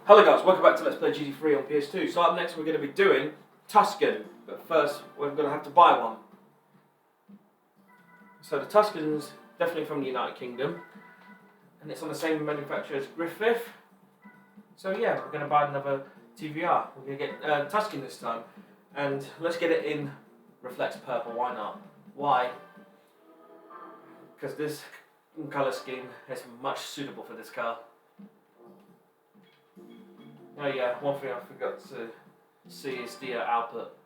Hello guys, welcome back to Let's Play GT3 on PS2. So up next we're going to be doing Tuscan, but first we're going to have to buy one. So the Tuscan's definitely from the United Kingdom, and it's on the same manufacturer as Griffith. So yeah, we're going to buy another TVR. We're going to get Tuscan this time, and let's get it in Reflects Purple, why not? Why? Because this colour scheme is much suitable for this car. Oh yeah, one thing I forgot to see is the output.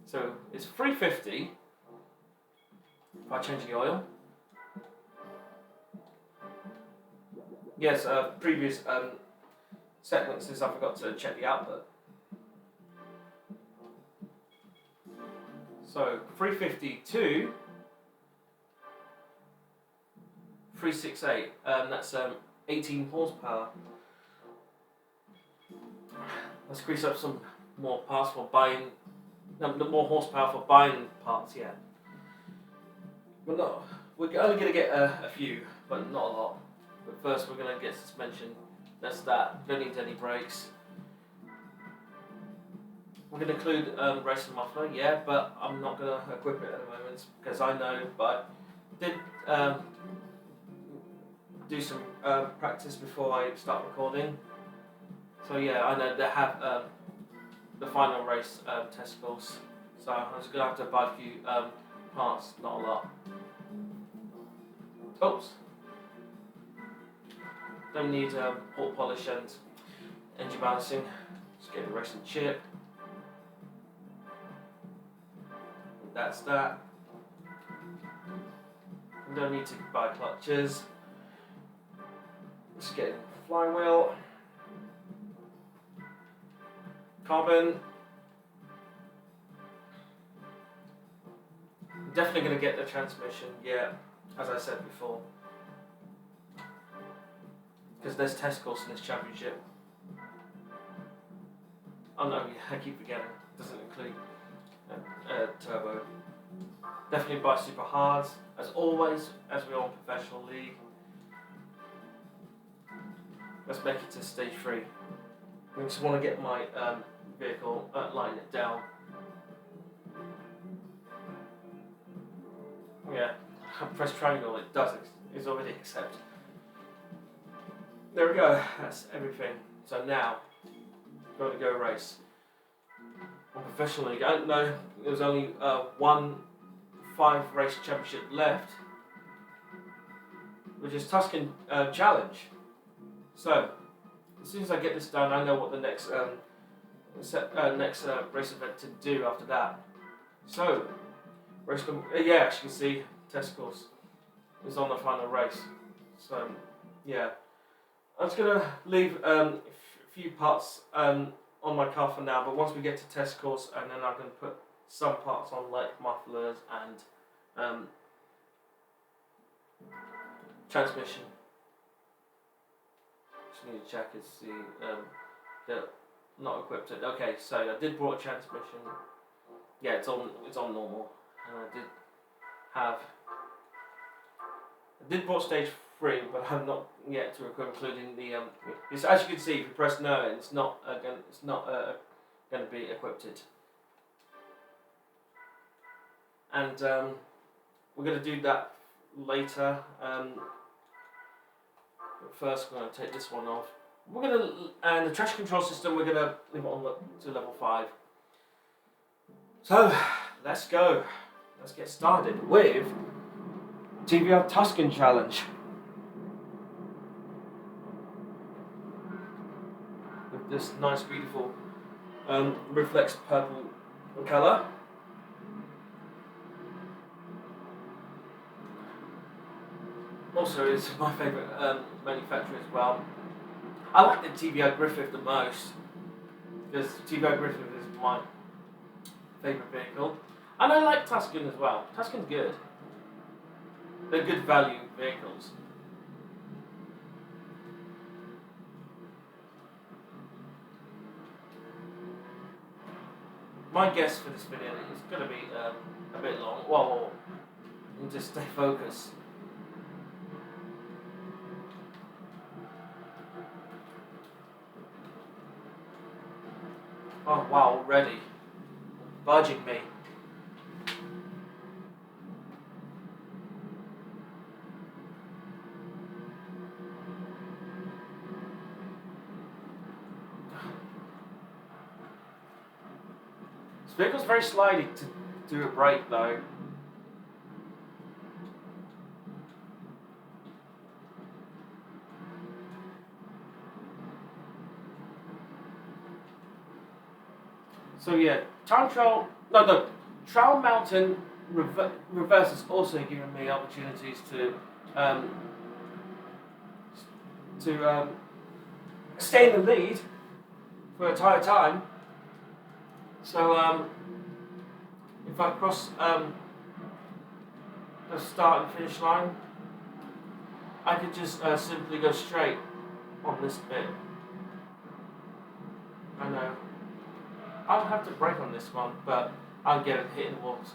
So it's 350 if I change the oil. Yes, previous sequences I forgot to check the output. So 350 to 368, that's 18 horsepower. Let's grease up some more parts for buying, more horsepower for buying parts, yeah. We're only going to get a few, but not a lot. But first we're going to get suspension, that's that, don't need any brakes. We're going to include racing muffler, yeah, but I'm not going to equip it at the moment because I know, but I did do some practice before I start recording. So yeah, I know they have the final race testicles, so I'm just going to have to buy a few parts, not a lot. Oops. Don't need port polish and engine balancing. Just get the racing chip. That's that. We don't need to buy clutches. Just get the flywheel. Carbon. Definitely going to get the transmission, yeah, as I said before. Because there's testicles in this championship. Oh no, I keep forgetting. It doesn't include turbo. Definitely buy super hards, as always, as we're on professional league. Let's make it to stage 3. I just want to get my vehicle, lighten it down. Yeah, I press triangle, it does, it's already accepted. There we go, that's everything. So now, going to go race. On professional league, I don't know, there was only one 5-race championship left, which is Tuscan Challenge. So, as soon as I get this done, I know what the next race event to do after that. So, race yeah, as you can see, testicles is on the final race. So, yeah, I'm just gonna leave a few parts on my car for now. But once we get to testicles, and then I'm gonna put some parts on, like mufflers and transmission. Need to check and see they're not equipped. Okay, so I did brought a transmission. Yeah, it's on normal. And I did brought stage 3, but I'm not yet to equip, including the because as you can see, if you press no, it's not going to be equipped. And we're going to do that later. First, we're going to take this one off. And the traction control system, we're going to leave it on to level 5. So, let's go. Let's get started with TVR Tuscan Challenge. With this nice, beautiful reflects purple colour. Also, it's my favourite manufacturer as well. I like the TVR Griffith the most, because TVR Griffith is my favourite vehicle. And I like Tuscan as well. Tuscan's good. They're good value vehicles. My guess for this video is going to be a bit long. Well, just stay focused. Oh wow, already. Budging me. This vehicle's very slidey to do a brake though. So yeah, time trial. No, trial mountain reverse has also given me opportunities um, to stay in the lead for a entire time. So if I cross the start and finish line, I could just simply go straight on this bit. I know. I'll have to brake on this one, but I'll get it hitting the walls.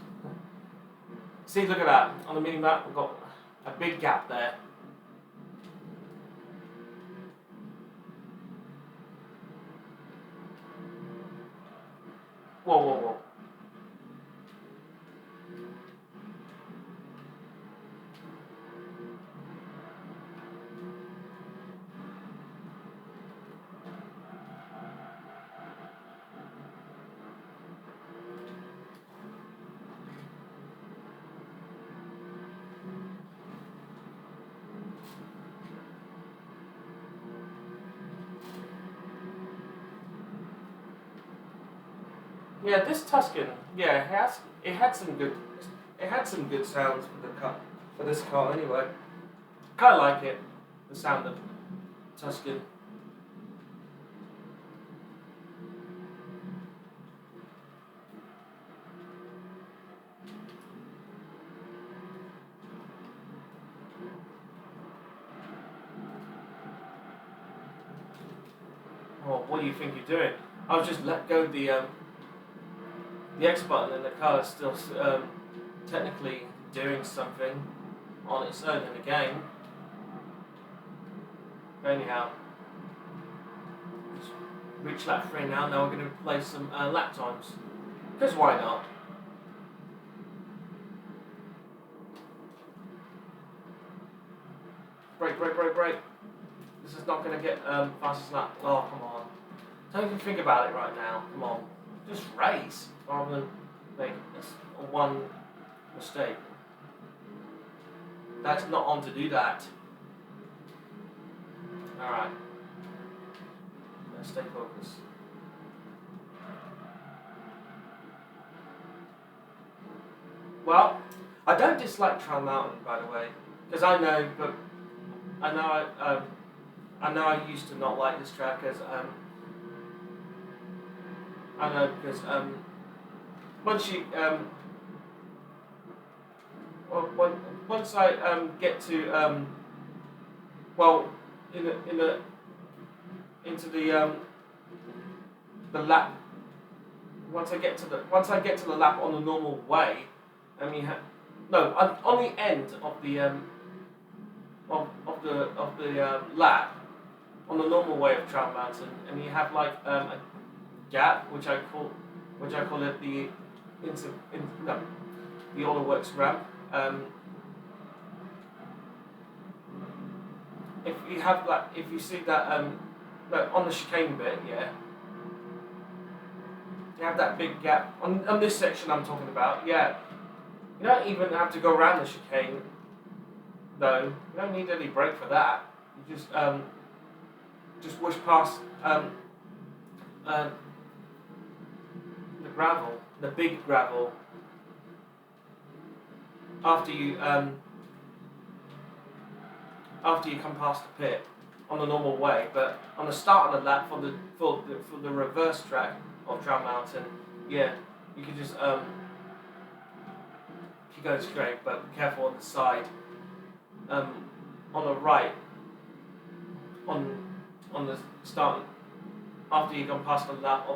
See, look at that. On the mini map, we've got a big gap there. Whoa. Yeah, this Tuscan, yeah, it had some good sounds for this car anyway. Kind of like it, the sound of Tuscan. Oh, what do you think you're doing? I'll just let go the X button and the car is still technically doing something on its own in the game. Anyhow, just reach lap 3 now. Now we're going to play some lap times. Because why not? Brake. This is not going to get fastest lap. Oh, come on. Don't even think about it right now. Come on. Just race rather than make one mistake. That's not on to do that. Alright. Let's stay focused. Well, I don't dislike Trial Mountain, by the way, because I know I used to not like this track as I know because once you once I get to well into the lap once I get to the lap on the normal way, I mean on the end of the lap on the normal way of Trout Mountain, and you have like a gap which I call it the All Works ramp. If you see that on the chicane bit, yeah, you have that big gap on this section I'm talking about. Yeah, you don't even have to go around the chicane, though. You don't need any brake for that. You just whoosh past the gravel, the big gravel. After you come past the pit on the normal way, but on the start of the lap for the reverse track of Trout Mountain, yeah, you can just keep going straight, but be careful on the side. On the right, on the start, after you've gone past the lap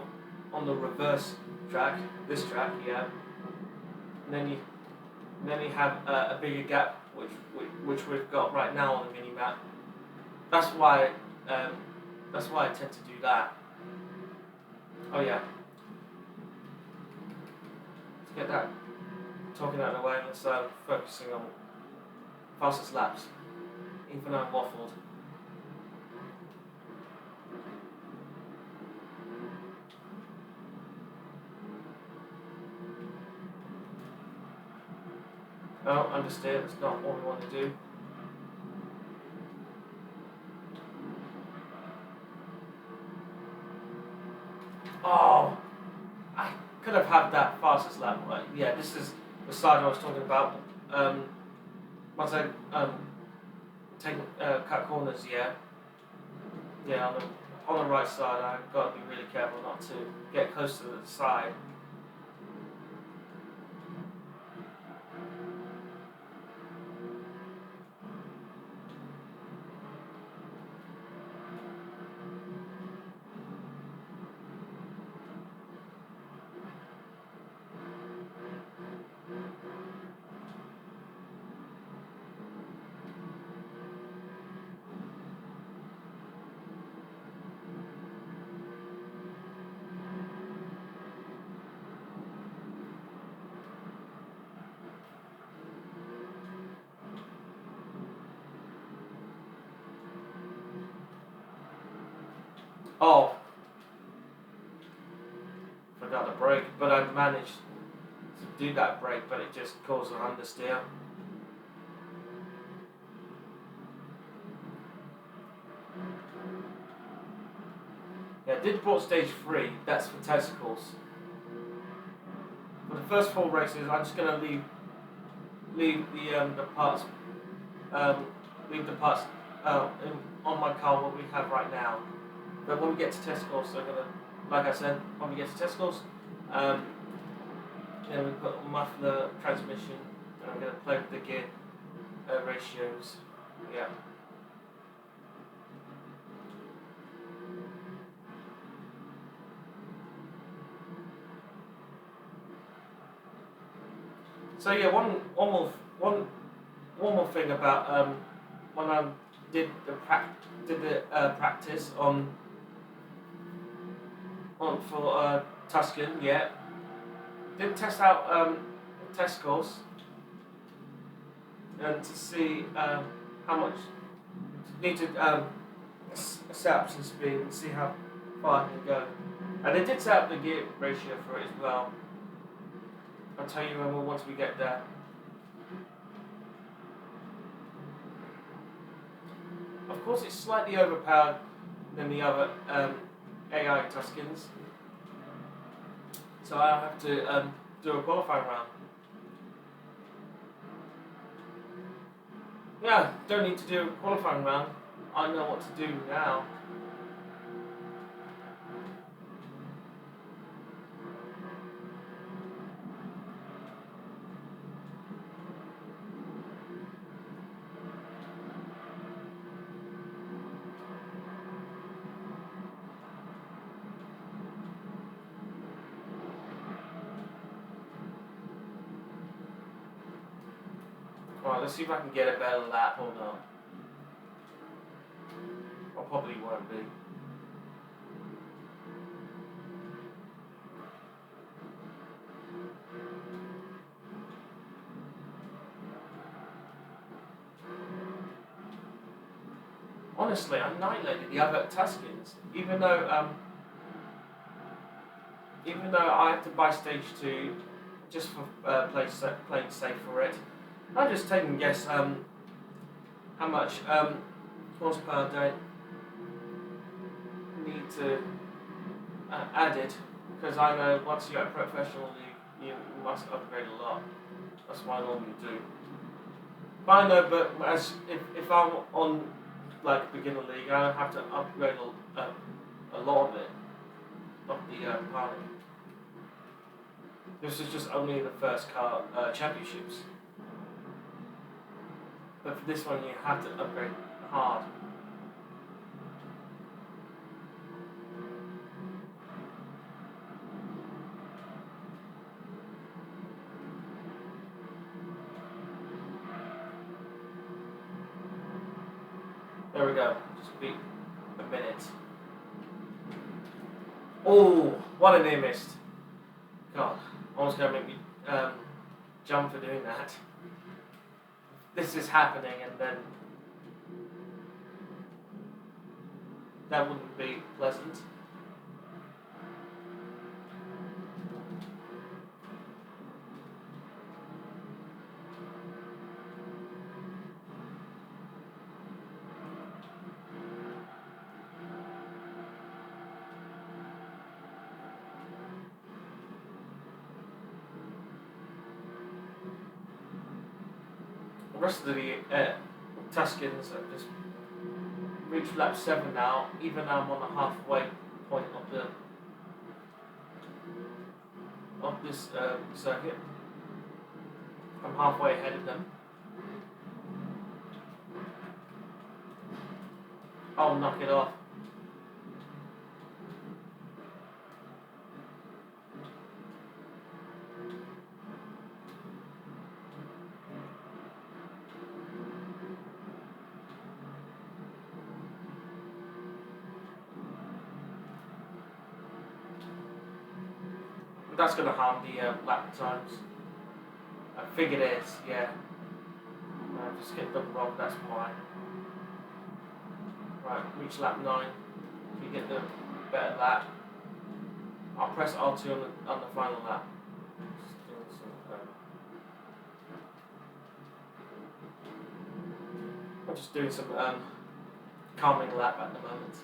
on the reverse track, this track, yeah, and then you have a bigger gap, which we've got right now on the mini map. That's why I tend to do that. Oh yeah, get that talking out of the way and start focusing on fastest laps, even though I'm waffled. No, understand, it's not what we want to do. Oh, I could have had that fastest lap. Right? Yeah, this is the side I was talking about. Once I cut corners, yeah, on the right side, I've got to be really careful not to get close to the side. Oh, forgot to brake, but I managed to do that brake, but it just caused an understeer. Yeah, I did brought stage 3, that's for testicles. For the first 4 races, I'm just gonna leave the parts on my car what we have right now. But when we get to testicles, I'm gonna, like I said, when we get to testicles, then we put a muffler transmission, and I'm gonna play with the gear ratios. Yeah. So yeah, one more thing about when I did the practice on for Tuscan, yeah, did test out testicles and to see how much need to set up some speed and see how far I can go. And they did set up the gear ratio for it as well. I'll tell you once we get there. Of course, it's slightly overpowered than the other AI Tuscans, so I'll have to do a qualifying round. Yeah, don't need to do a qualifying round. I know what to do now. Alright, let's see if I can get a better lap or not. I probably won't be. Honestly, I annihilated the other Tuscans, even though I have to buy stage 2 just for playing safe for it. I'm just taking a guess how much horsepower do I need to add it, because I know once you're a professional you must upgrade a lot. That's what I normally do. But I know, but if I'm on like beginner league, I have to upgrade a lot of it, not the pilot. This is just only the first car championships. But for this one, you have to upgrade hard. There we go. Just beat a minute. Oh, what a near missed. God, almost gonna make me jump for doing that. This is happening, and then that wouldn't be pleasant. The rest of the Tuscans have just reached lap 7 now, even though I'm on the halfway point of this circuit. I'm halfway ahead of them. I'll knock it off. That's going to harm the lap times. I figured it is, yeah. Just hit double roll, that's why. Right, reach lap 9. If you get the better lap, I'll press R2 on the final lap. I'm just doing some calming lap at the moment.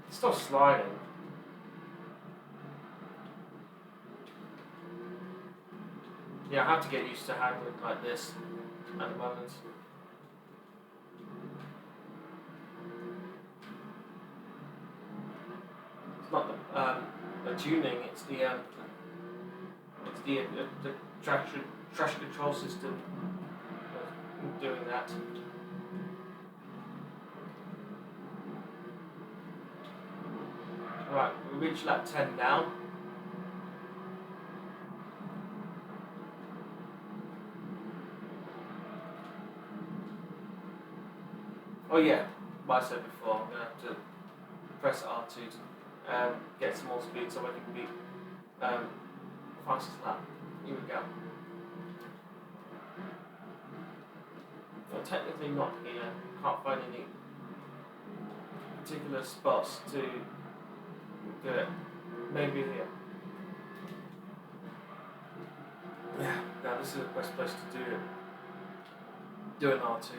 It's still sliding. Yeah, I have to get used to handling like this at the moment. It's not the tuning; it's the traction control system doing that. Right, we reached lap 10 now. Oh yeah, like I said before, I'm going to have to press R2 to get some more speed so I can beat fastest lap. Here we go. Well, technically not here, can't find any particular spots to do it. Maybe here. Yeah, now this is the best place to do it. Do an R2.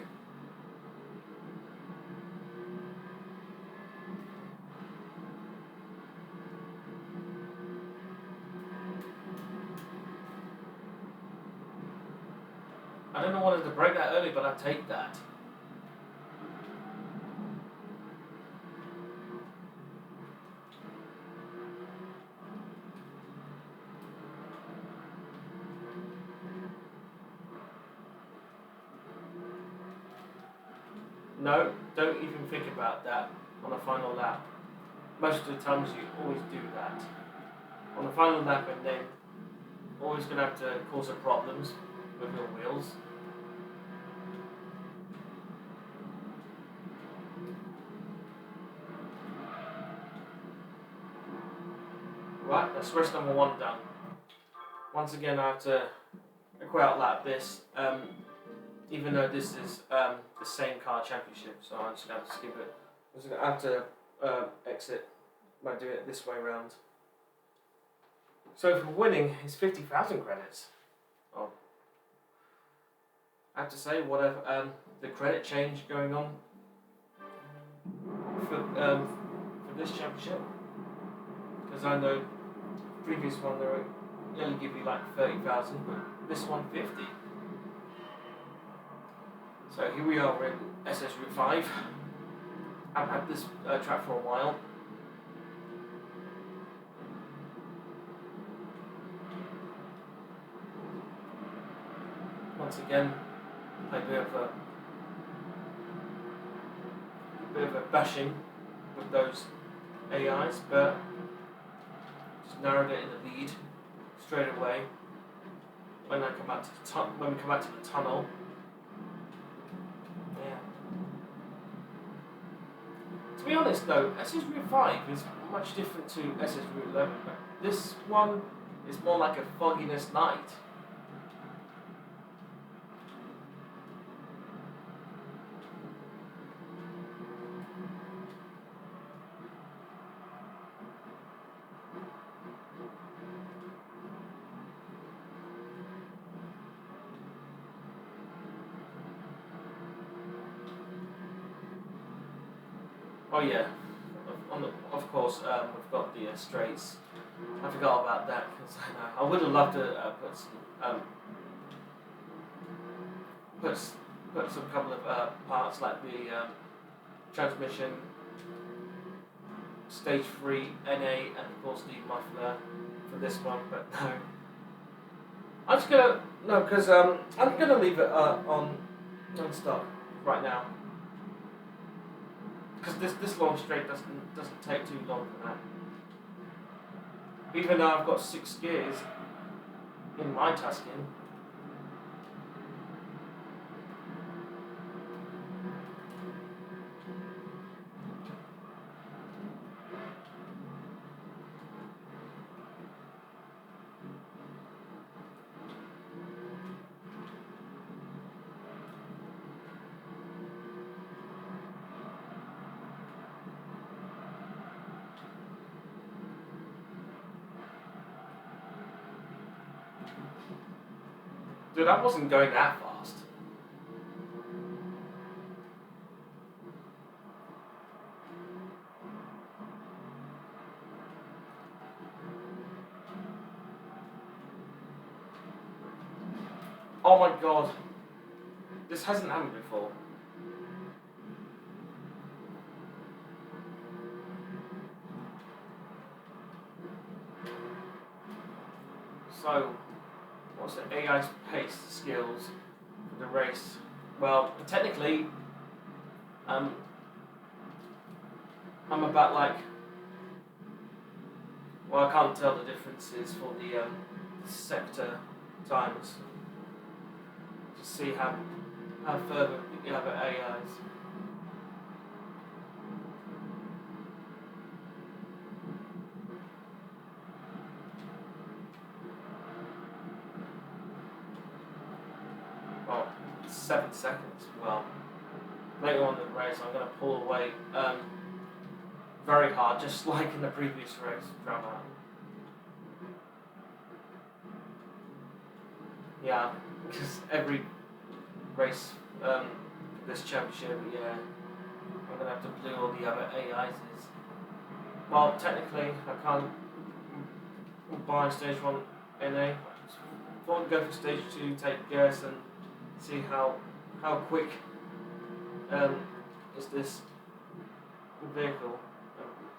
I don't know what to break that early, but I take that. No, don't even think about that on the final lap. Most of the times you always do that. On the final lap, and then always going to have to cause some problems with your wheels. Right, that's race number 1 done. Once again, I have to outlap this, even though this is the same car championship, so I'm just going to have to skip it. I'm just going to have to exit by doing it this way round. So for winning, it's 50,000 credits. Oh, I have to say, whatever the credit change going on for this championship, because I know the previous one they only give you like 30,000, but this one 50. So here we are, we're in SS Route 5. I've had this track for a while. Once again, a bit of a bashing with those AIs, but just narrowed it in the lead straight away. When we come out to the tunnel, yeah. To be honest though, SS Route 5 is much different to SS Route 11. But this one is more like a fogginess night. Oh yeah, of course, we've got the straights. I forgot about that because I would have loved to put some couple of parts like the transmission, stage 3 NA, and of course the muffler for this one, but no. I'm just gonna because I'm gonna leave it on non-stop right now. Because this long straight doesn't take too long for that. Even though I've got 6 gears in my Tuscan. Dude, I wasn't going that fast. Oh my god. This hasn't happened before. So, what's the AI's pace skills for the race? Well, technically, I'm about like, well, I can't tell the differences for the sector times. To see how further the other AIs. Well, 7 seconds. Well, later on in the race, I'm going to pull away very hard, just like in the previous race, drama. Yeah, because every race this championship, yeah, I'm going to have to blue all the other AIs. Well, technically, I can't buy stage 1 NA. Thought I'd go for stage 2, take gas and see how quick is this vehicle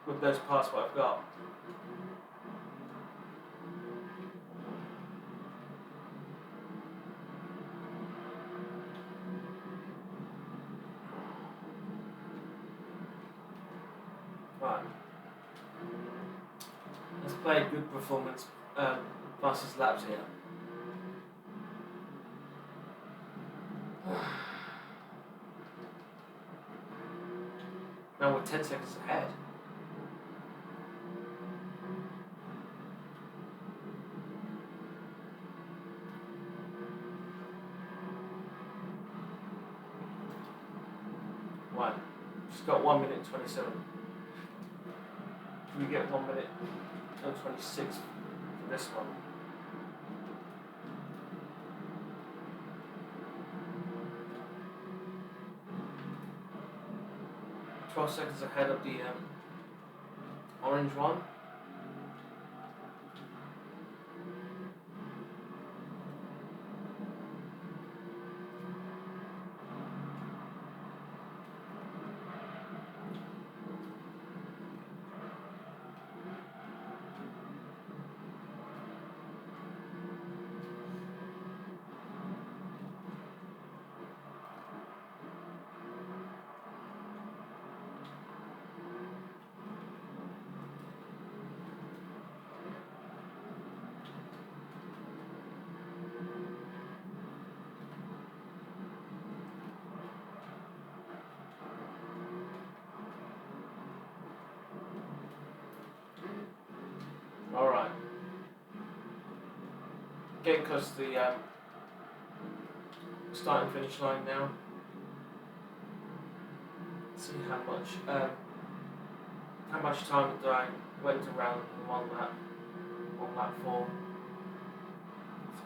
with those parts what I've got. Right. Let's play a good performance fastest laps here. Now we're 10 seconds ahead. Right, just got 1 minute and 27. Can we get 1 minute and 26 for this one? Seconds ahead of the orange one. getting close to the start and finish line now. Let's see how much time did I went around on lap 4.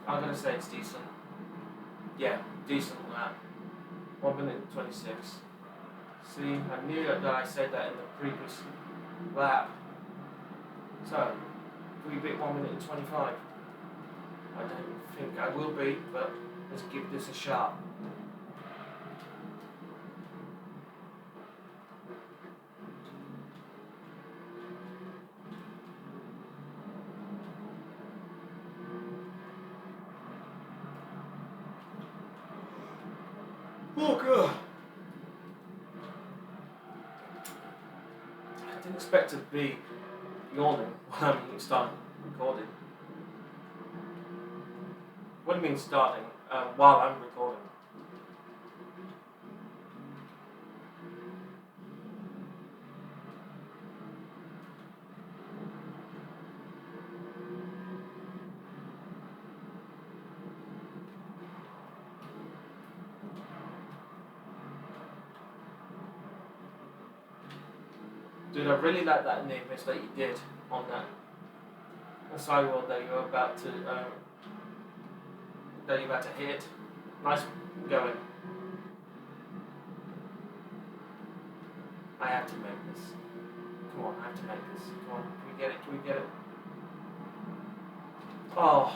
I'm gonna say it's decent. Yeah, decent lap. 1 minute and 26. See, I knew that I said that in the previous lap. So, will we beat 1 minute and 25? I don't think I will be, but let's give this a shot. Oh god! I didn't expect to be yawning when I'm starting recording. What do you mean starting? While I'm recording. Dude, I really like that near miss that you did on that sidewall that you're about to hit. Nice going. I have to make this. Come on, I have to make this. Come on, can we get it? Can we get it? Oh,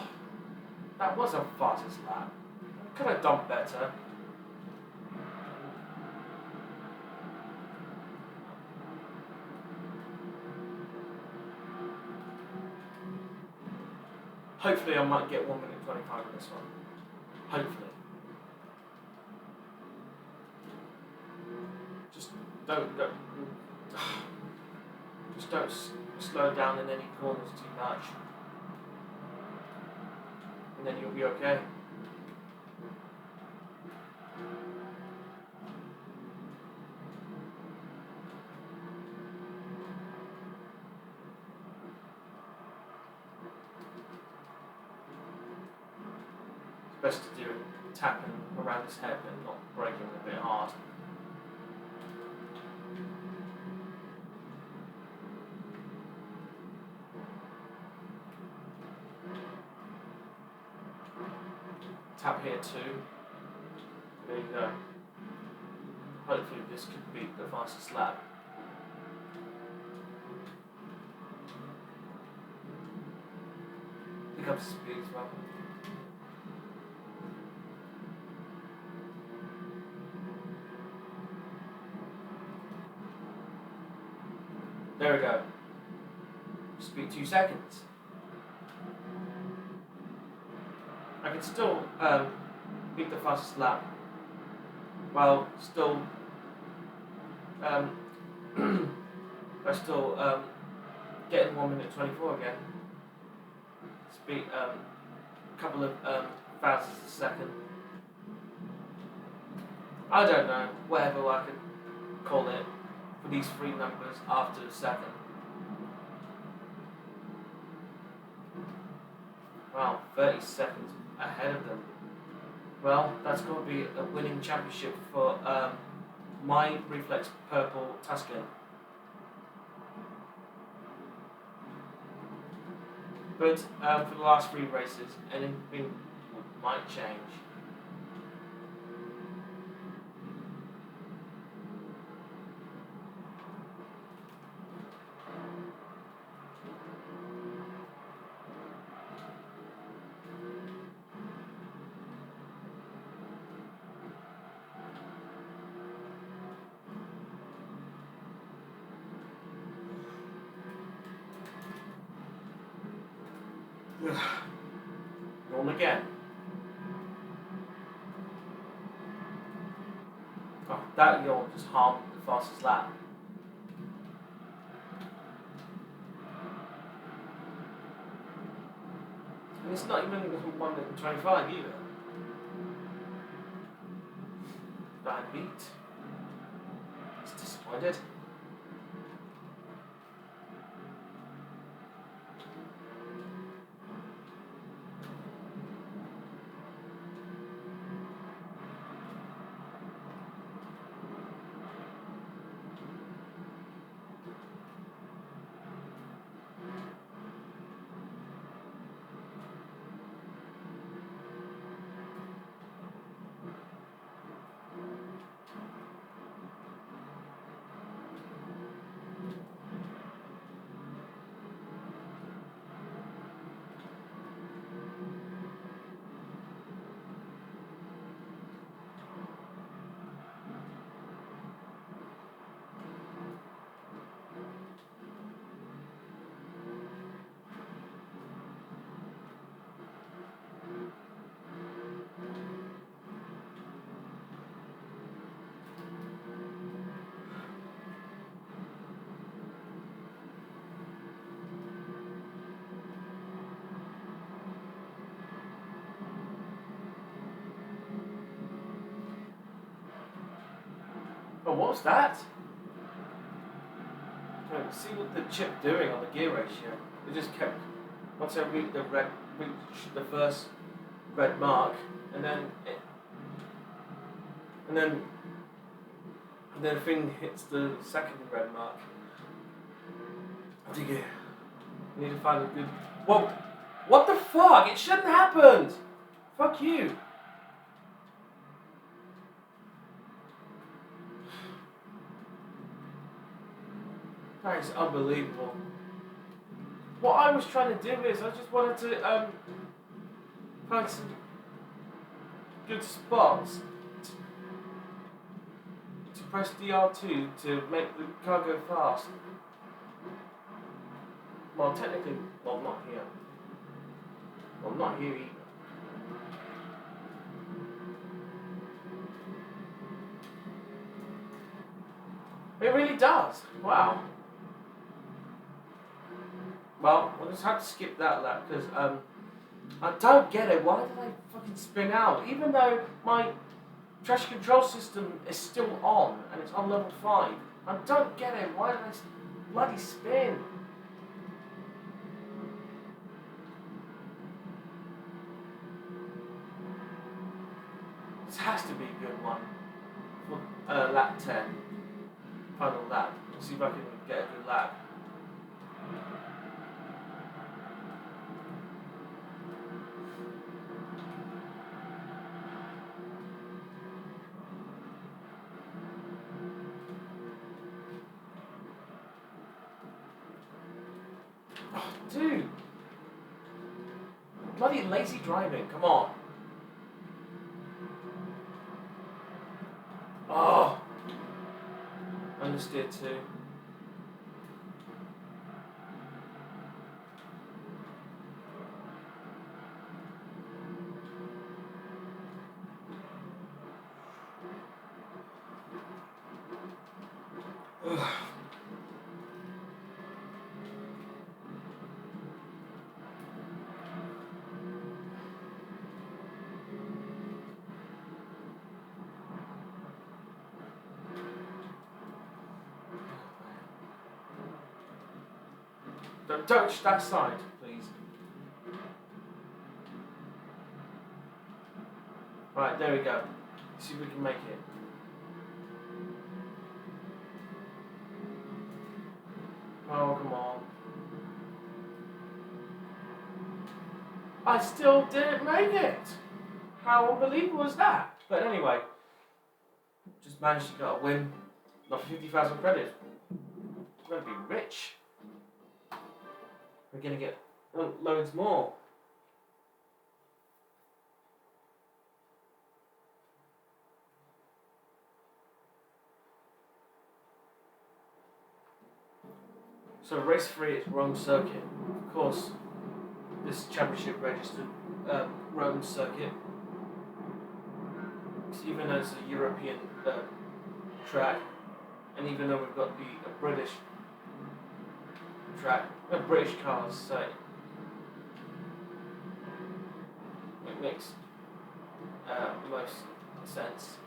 that was a fastest lap. Could have done better. Hopefully I might get 1 minute 25 in this one. Hopefully. Just don't slow down in any corners too much. And then you'll be okay. Best to do it tapping around his head and not braking a bit hard. Tap here too. There you go. Hopefully this could beat the fastest lap. Pick up speed as well. There we go. Speed 2 seconds. I can still beat the fastest lap while still getting 1 minute 24 again. Speed a couple of thousandths a second. I don't know, whatever I can call it. For these 3 numbers after the second. Wow, 30 seconds ahead of them. Well, that's going to be a winning championship for my Reflex Purple Tuscan. But for the last 3 races, anything might change. Yawn again. Oh, that yawn just harmed the fastest lap. And it's not even 1 minute 25 either. Bad beat. It's disappointed. Oh, what was that? See what the chip doing on the gear ratio. It just kept, once I reached the first red mark, and then the thing hits the second red mark. You need to find a good. Whoa! What the fuck? It shouldn't have happened. Fuck you. That is unbelievable. What I was trying to do is I just wanted to find some good spots to press DR2 to make the car go fast. Well, technically, well, not here. Well, not here either. It really does. Wow. Well, we'll just have to skip that lap because I don't get it. Why did I fucking spin out? Even though my traction control system is still on and it's on level 5. I don't get it. Why did I bloody spin? This has to be a good one. For lap 10. Final lap. Let's see if I can get a good lap. Oh, dude! Bloody lazy driving, come on. Oh! Understeer too. Ugh. Don't touch that side, please. Right, there we go. See if we can make it. Oh, come on. I still didn't make it! How unbelievable is that? But anyway, just managed to get a win. Not 50,000 credits. We're going to be rich. We're going to get loads more. So race 3 is Rome circuit. Of course, this championship registered Rome circuit. Even though it's a European track, and even though we've got a British track, British cars, so it makes most sense.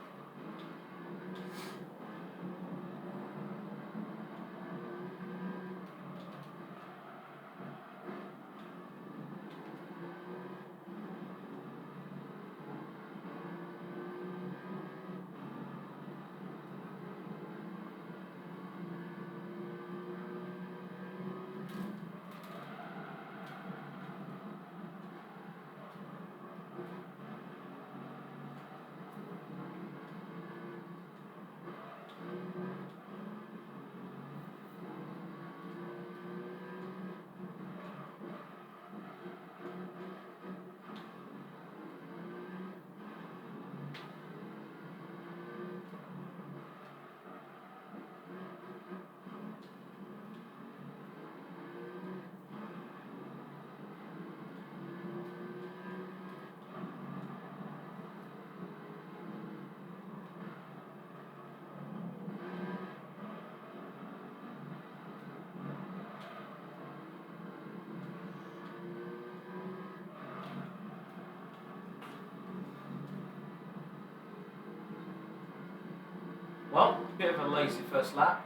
bit of a lazy first lap.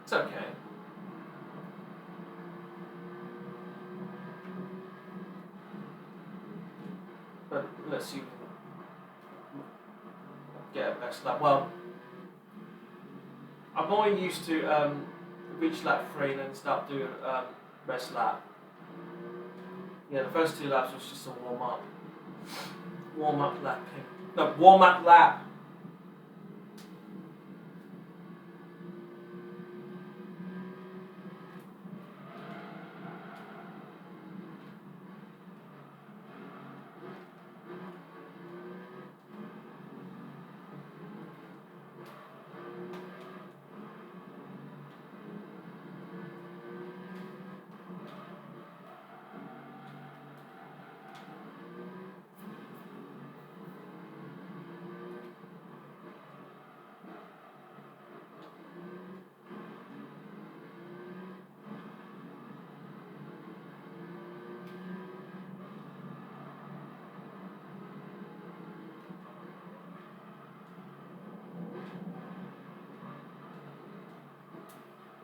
It's okay. But let's see if we can get a best lap. Well, I'm more used to reach lap 3 and then start doing best lap. Yeah, the first 2 laps was just a warm up. Warm up lapping. No, warm up lap.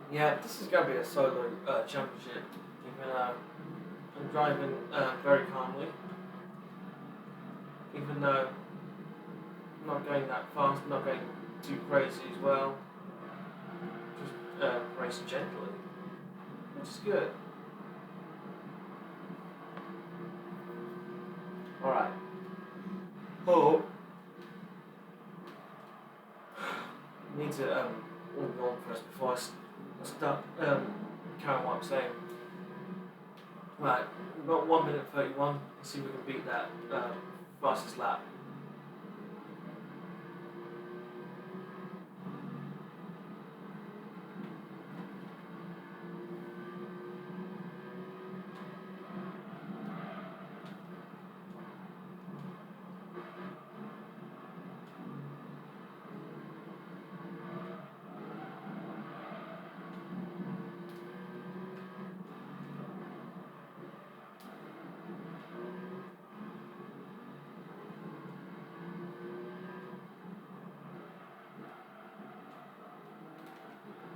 Yeah, this is going to be a solo championship, even though I'm driving very calmly, even though I'm not going that fast, not going too crazy as well, just racing gently, which is good. Alright. Oh. I need to warm on first before I start carrying what I'm saying. Right, we've got 1 minute 31. Let's see if we can beat that fastest lap.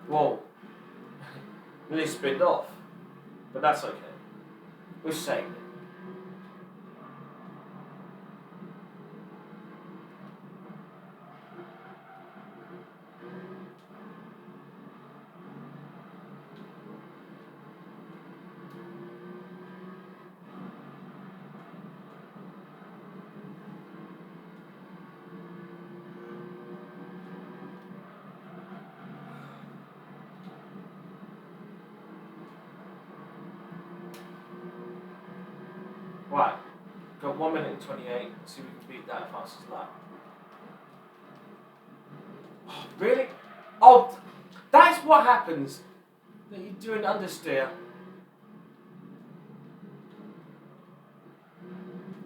Whoa, nearly spinned off, but that's okay. We're saved it. Right, got 1 minute and 28. Let's see if we can beat that fastest lap. Oh, really? Oh, that's what happens. That you do an understeer.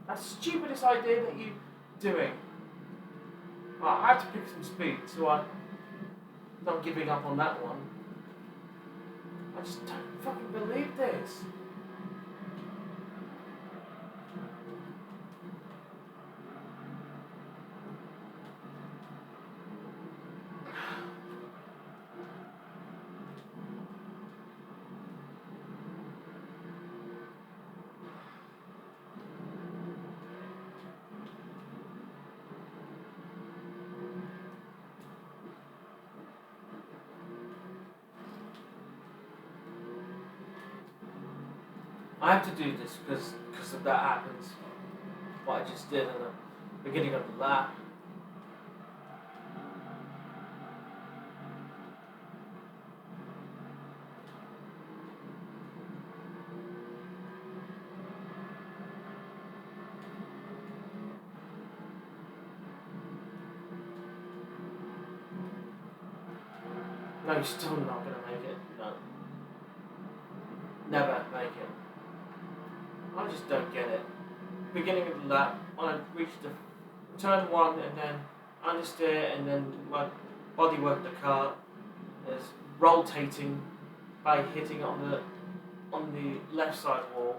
That's the stupidest idea that you're doing. Well, I have to pick some speed, so I'm not giving up on that one. I just don't fucking believe this. I have to do this because of that happens. What I just did in the beginning of the lap. No, you're still not going to make it. No. Never make it. I just don't get it. Beginning of the lap, when I reached the turn 1 and then understeer and then my bodywork the car is rotating by hitting on the left side wall.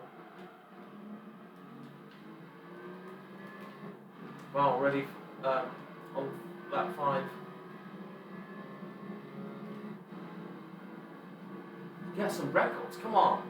Well, already on lap 5. Get some records, come on.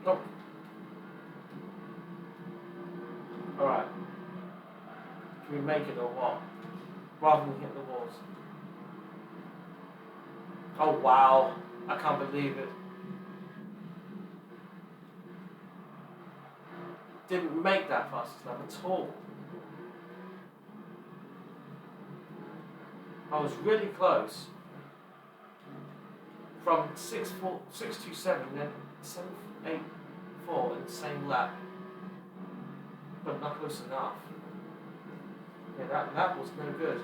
Nope. Alright. Can we make it or what? Rather than hit the walls. Oh wow. I can't believe it. Didn't make that fastest lap at all. I was really close. From 6.27, then 7.84 in the same lap. But not close enough. Yeah, that lap was no good.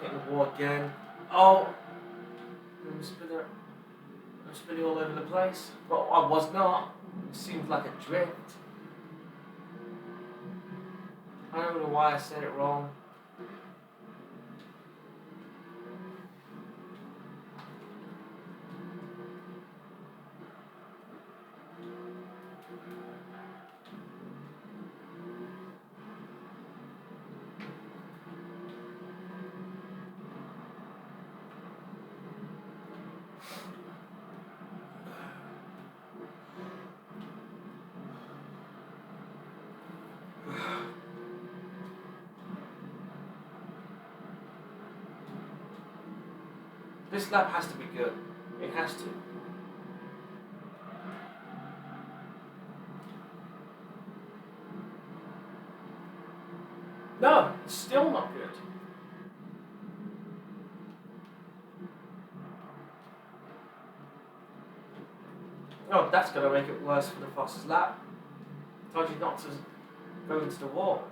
Getting the wall again. Oh! I'm spinning all over the place. But I was not. It seemed like a drift. I don't know why I said it wrong. This lap has to be good. It has to. No, it's still not good. Oh, that's going to make it worse for the fastest lap. I told you not to go into the wall.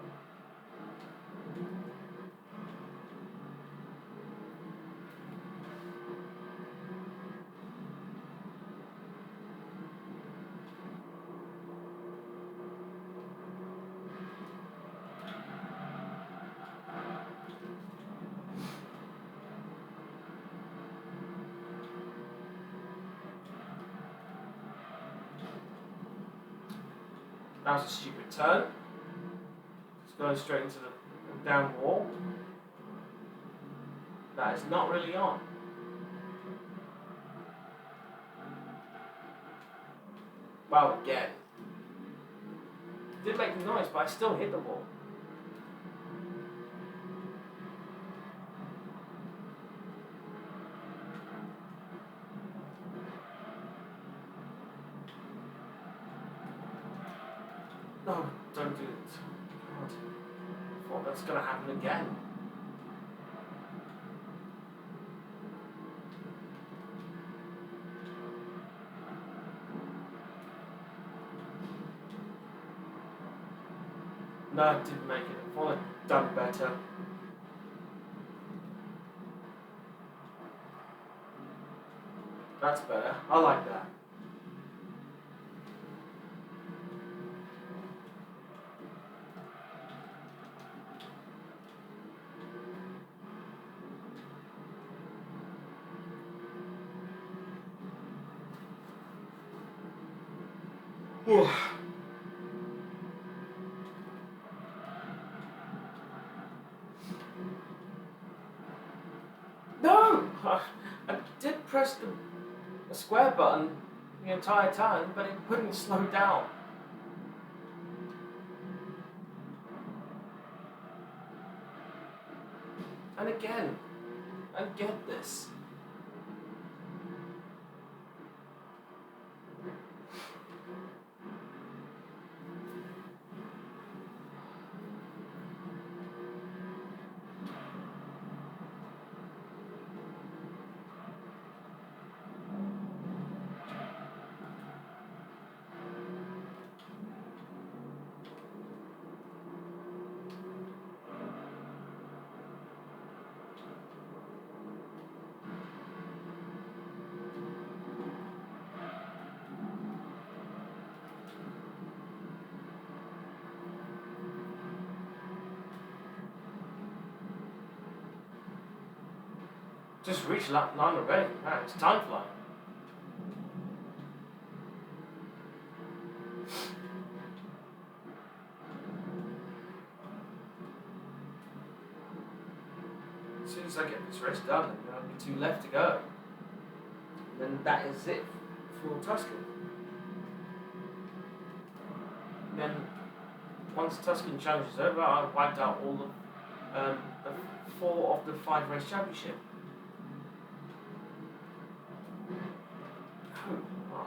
That was a stupid turn. It's going straight into the down wall. That is not really on. Wow, again. Did make the noise, but I still hit the wall. No, don't do it. God. I thought that's going to happen again. No, I didn't make it. I thought I'd done better. That's better. I like that. Whew. No! I did press the square button the entire time, but it wouldn't slow down. And again, I get this. Just reached lap 9 already. Man, it's time flying. As soon as I get this race done, there'll be 2 left to go. And then that is it for Tuscan. Then, once Tuscan Challenge is over, I wiped out all the 4 of the 5 race championship. Oh.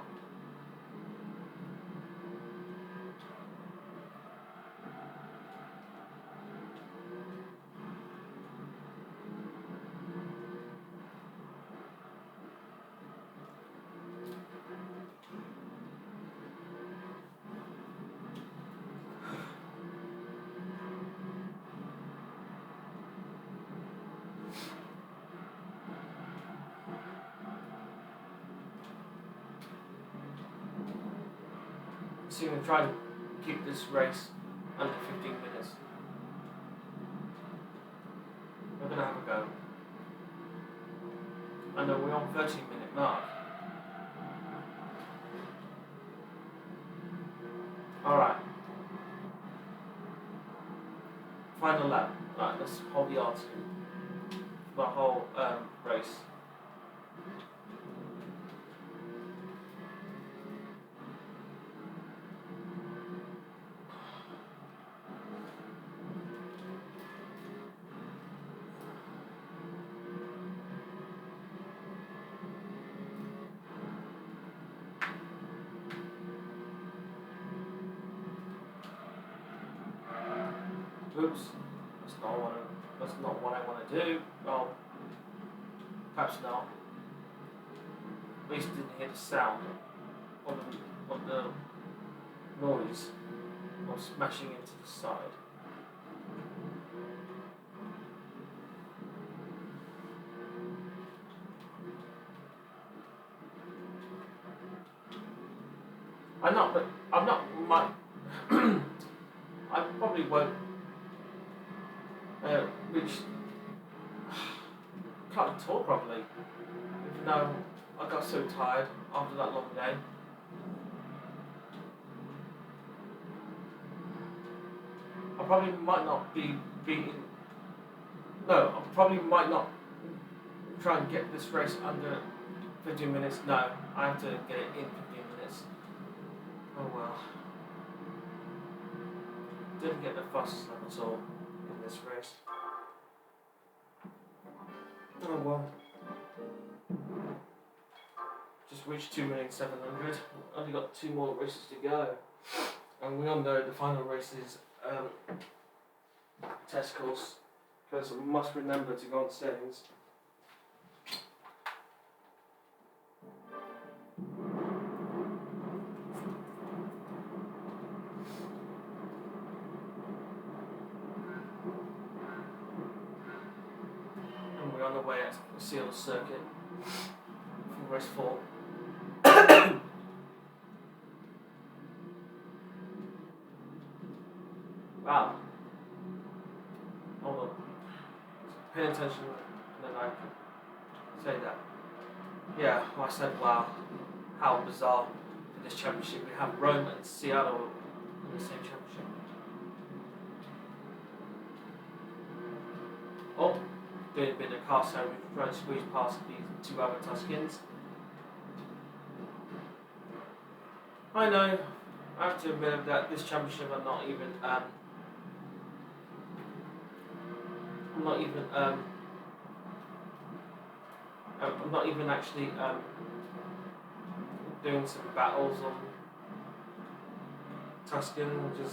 So I'm going to try to keep this race under 15 minutes. We're going to have a go. I know we're on 13-minute mark. Alright. Final lap. Right, let's hold the odds for the whole race. Oops, that's not what I want to do. Well, perhaps not. At least didn't hear the sound of the noise of smashing into the side. I'm not I probably won't reach. Can't talk properly. Even though I got so tired after that long day. I probably might not be beating. No, I probably might not try and get this race under 15 minutes. No, I have to get it in 15 minutes. Oh well. Didn't get the fastest lap at all in this race. Oh well. Just reached 2,700,000. Only got 2 more races to go. And we all know the final race is test course. Because we must remember to go on settings. And we're on the way at the sealed circuit for race 4. Wow. Hold on. Pay attention and then I can say that. Yeah, well, I said wow. How bizarre for this championship. We have Rome and Seattle in the same championship. Oh, doing a bit of car sandwich, trying to squeeze past these 2 other Tuscans. I know, I have to admit that this championship I'm not even actually doing some battles on Tuscan. It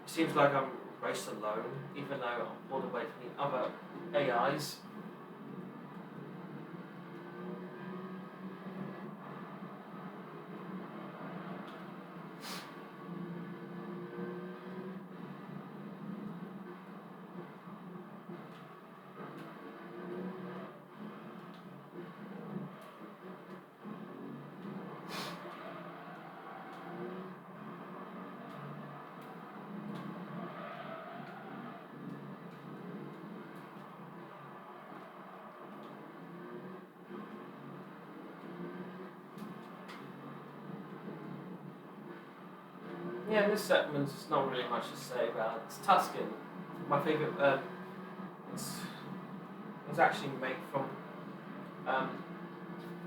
seems like I'm raced alone, even though I'm all the way from the other AIs. Yeah, in this segment, it's not really much to say about it. It's Tuscan. My favourite. It's it's actually made from um,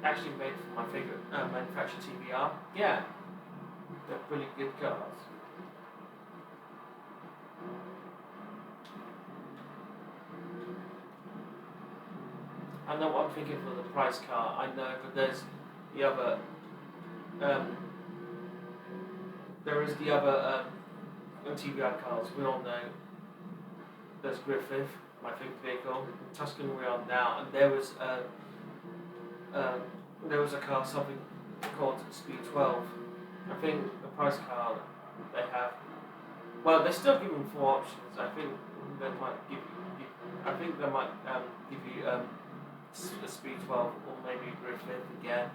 my favourite manufacturer TBR. Yeah, they're really good cars. I know what I'm thinking for the price car. I know, but there's the other. Um, there is the other TBR cars. We all know there's Griffith, my favourite vehicle. Tuscan we're on now, and there was a car, something called Speed 12. I think the price car they have. Well, they're still giving 4 options. I think they might give you. I think they might give you a Speed 12 or maybe Griffith again.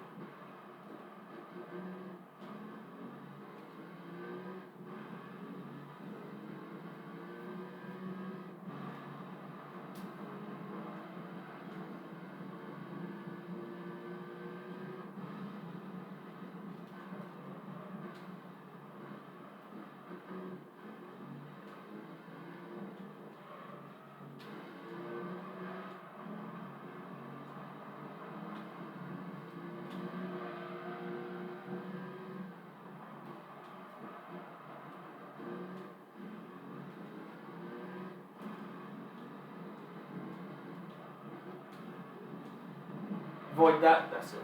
Avoid that, that's it.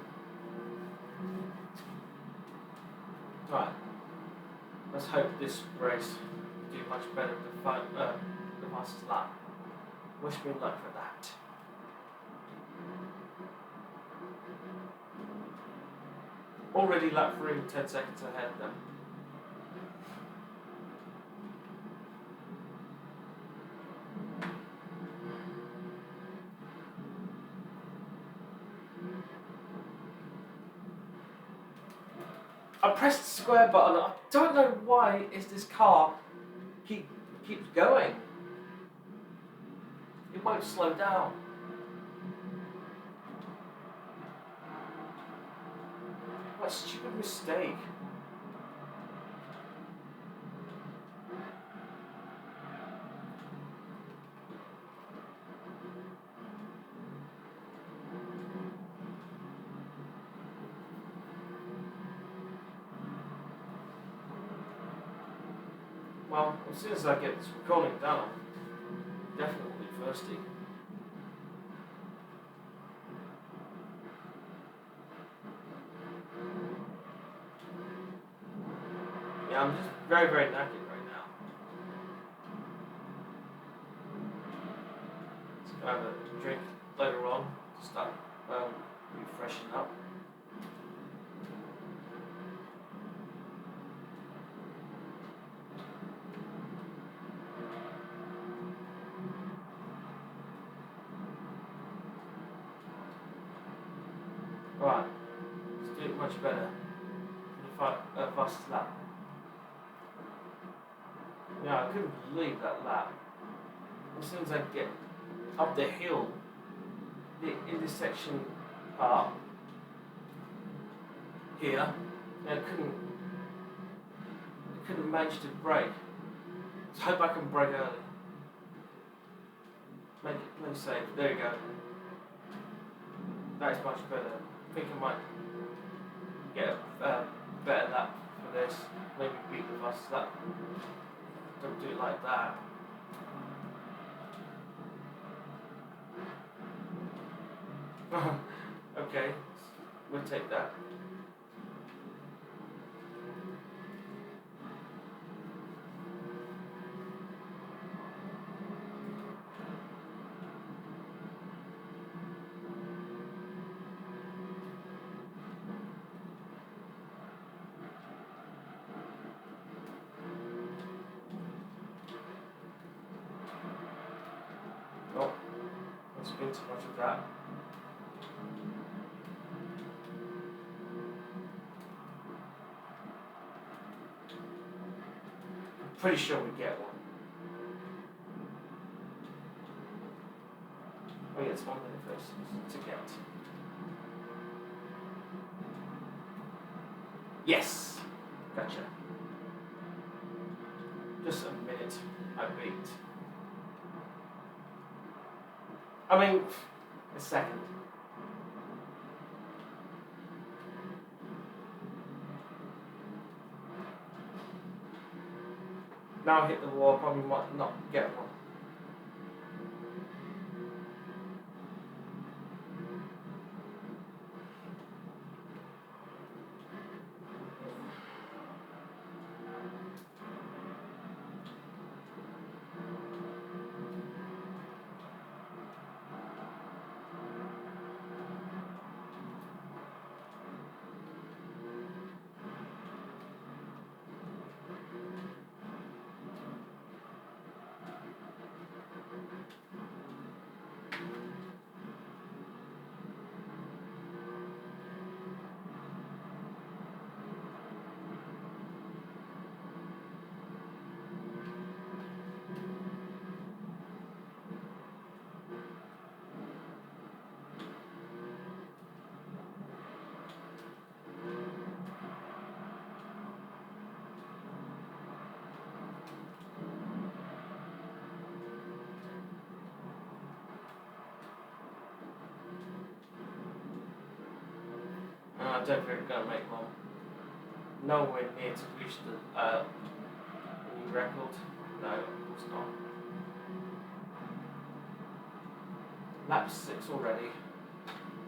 Right. Let's hope this race will do much better to find the fastest lap. Wish me luck for that. Already lap 3, 10 seconds ahead of them. I pressed the square button. I don't know why is this car keeps going. It won't slow down. What a stupid mistake. Well, as soon as I get this recording done, I'm definitely thirsty. Yeah, I'm just very, very knackered right now. Let's go have a drink later on to start refreshing up. Right, let's do it much better for the fastest lap. Yeah, I couldn't believe that lap. As soon as I get up the hill, the intersection part here, I couldn't manage to brake. Let's hope I can brake early. Make it play safe. There you go. That is much better. I think I might get a better lap for this. Maybe beat the fastest lap. Don't do it like that. Okay, we'll take that. Oh, let's spin too much of that. Pretty sure we get one. Oh yeah, it's one minute first to get. Yes! Gotcha. it, I beat. I mean, a second. Now I hit the wall, probably might not get one. I don't think we're going to make one. Nowhere near to reach the new record. No, of course not. Lap 6 already.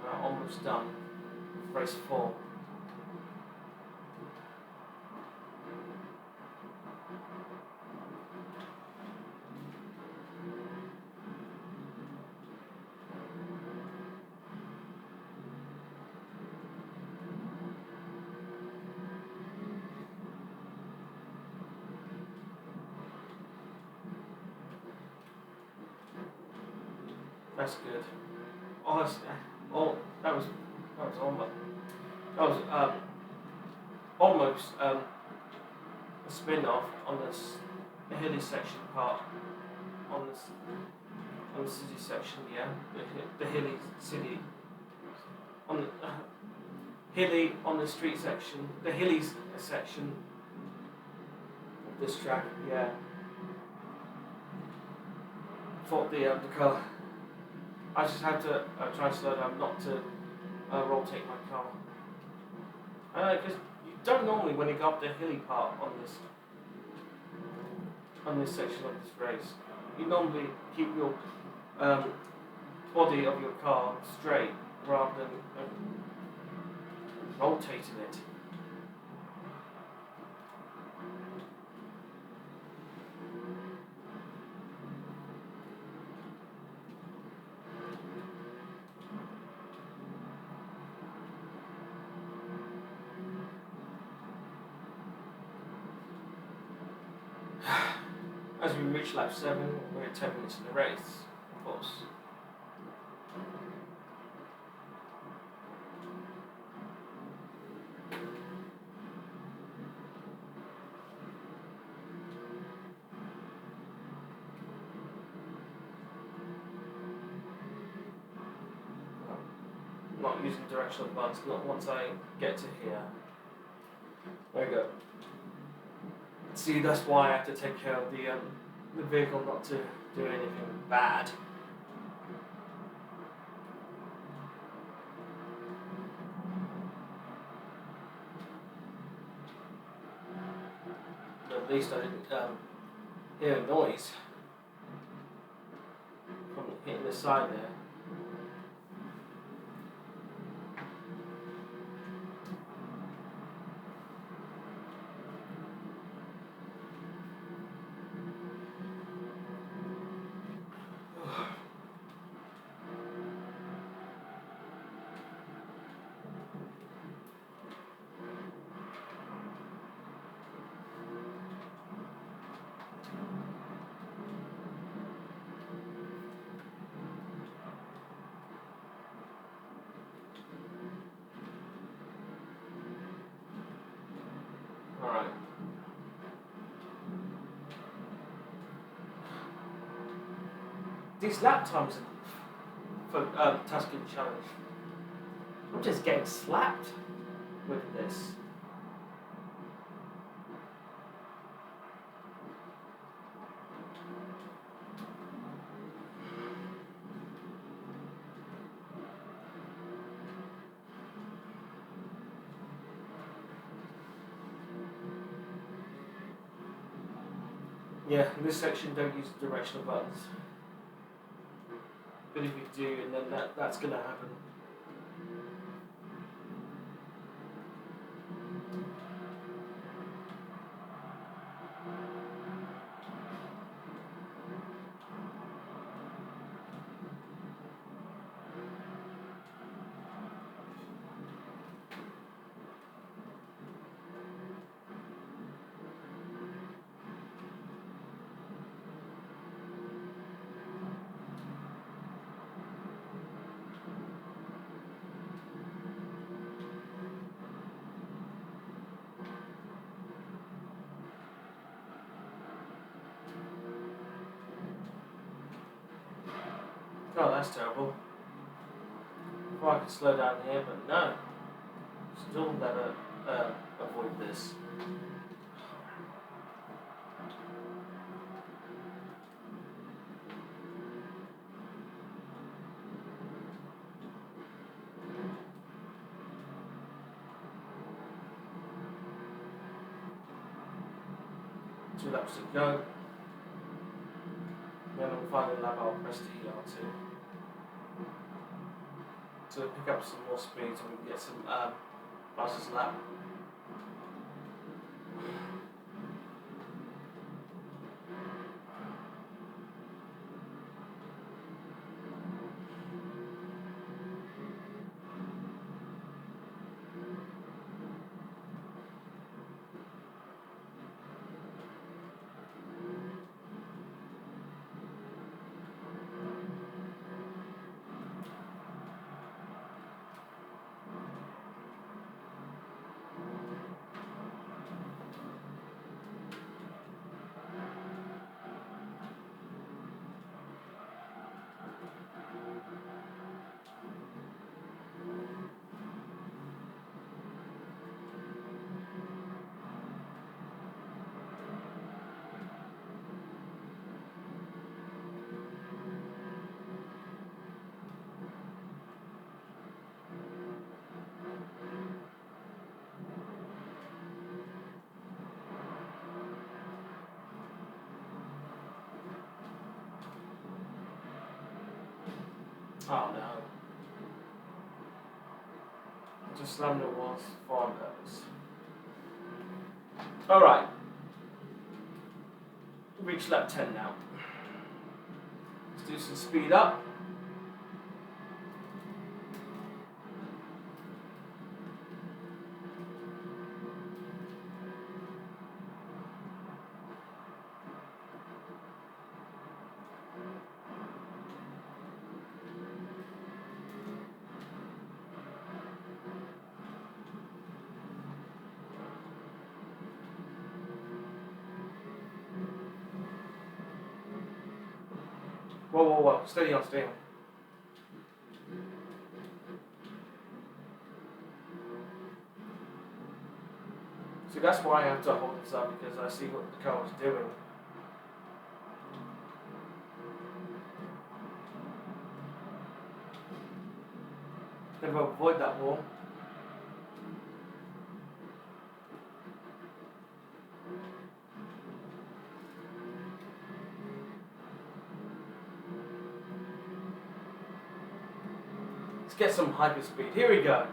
We're almost done with race 4. That's good. Honestly, that was almost a spin-off on the hilly section part on the city section, yeah, the hilly city on the hilly on the street section, the hilly section of this track, yeah. Thought the car. I just had to try and slow down, not to rotate my car. Because you don't normally, when you go up the hilly part on this section of this race, you normally keep your body of your car straight rather than rotating it. As we reach lap 7, we're 10 minutes in the race, of course. Not using directional buttons, not once I get to here. There we go. See, that's why I have to take care of the vehicle not to do anything bad. At least I didn't hear a noise from hitting the side there. Alright. These lap times for Tuscan Challenge, I'm just getting slapped with this. Yeah, in this section don't use the directional buttons. But if you do, and then that's going to happen. Oh, that's terrible. Well, I could slow down here, but no. Still never avoid this. Two laps to go. Then on the final lap I'll press the ER2 to pick up some more speed so we can get some fastest lap. Oh no. I just slammed the walls for on purpose. Alright. Reach lap 10 now. Let's do some speed up. Whoa, whoa, whoa. Steady on, steady on. See, that's why I have to hold this up, because I see what the car is doing. If I avoid that wall. Let's get some hyper speed. Here we go.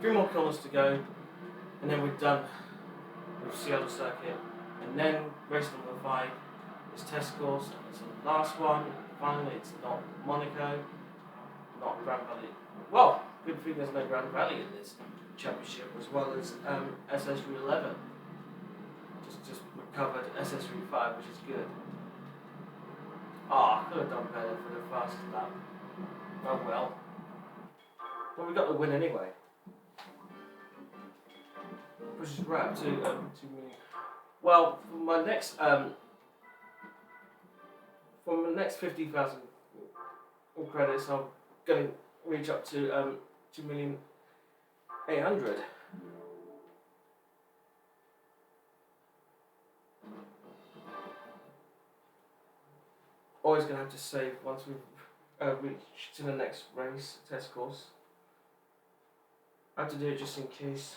Three more corners to go, and then we're done with Seattle Circuit. And then race number 5 is test course, and it's the last one. Finally, it's not Monaco, not Grand Valley. Well, good thing there's no Grand Valley in this championship, as well as SS311. Just recovered SS35, which is good. I could have done better for the fast lap. Oh well. Well, we got the win anyway. Pushes right up to 2 million. Well, for my next 50,000 credits, I'm going to reach up to 2,800,000. Always going to have to save once we've reached to the next race test course. I have to do it just in case.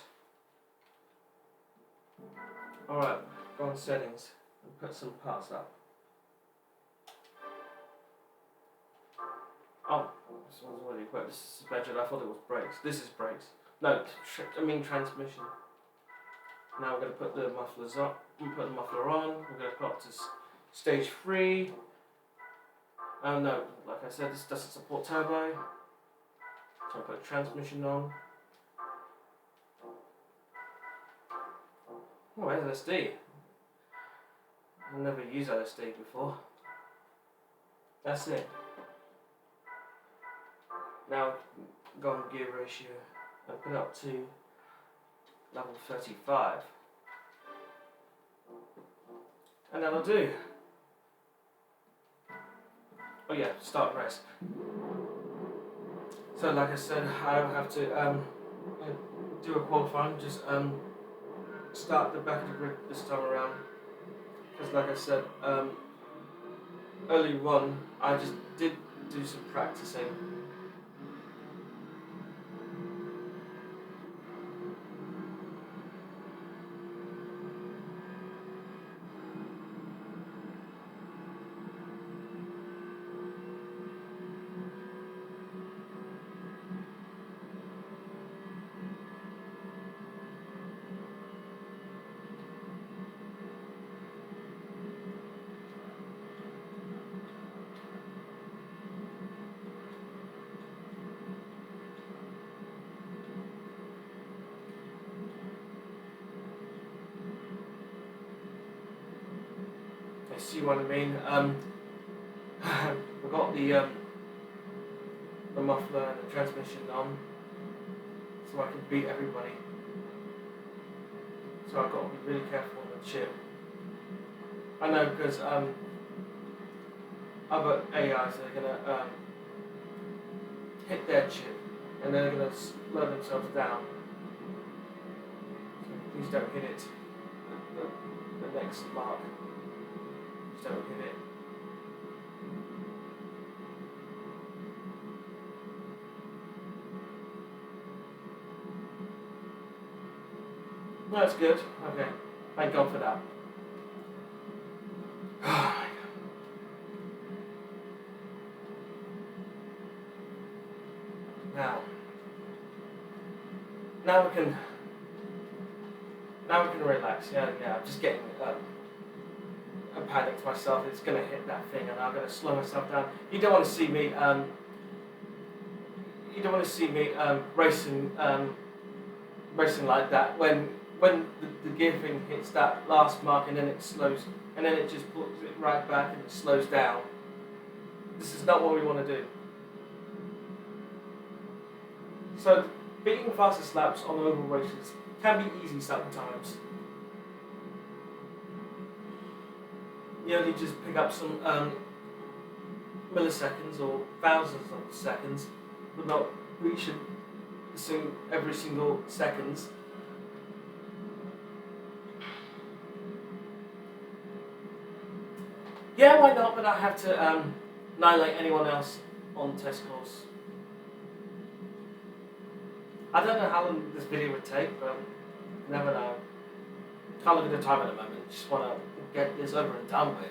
Alright, go on settings and put some parts up. Oh, this one's already equipped. This is suspension. I thought it was brakes. This is brakes. No, transmission. Now we're going to put the mufflers up. We put the muffler on. We're going to put up to stage 3. Oh no, like I said, this doesn't support turbo. So I put transmission on. Oh, LSD. I've never used LSD before. That's it. Now go on gear ratio and put it up to level 35. And that'll do. Oh yeah, start race. So like I said, I don't have to do a qualifying, just start the back of the grid this time around. Because like I said, earlier on, I just did do some practicing. See what I mean? I've got the muffler and the transmission on, so I can beat everybody. So I've got to be really careful on the chip. I know because other AIs are gonna hit their chip and they're gonna slow themselves down. So please don't hit it. The next mark. Don't hit it. That's good. Okay. Thank God for that. Now we can relax. Yeah. I'm just getting I panicked myself. It's gonna hit that thing, and I'm gonna slow myself down. You don't want to see me. You don't want to see me racing like that when the gear thing hits that last mark and then it slows, and then it just pulls it right back and it slows down. This is not what we want to do. So beating fastest laps on oval races can be easy sometimes. You only just pick up some milliseconds or thousands of seconds, but not reaching every single seconds. Yeah, why not? But I have to annihilate anyone else on test course. I don't know how long this video would take, but you never know. Can't look at the time at the moment. Just want to get this over and done with.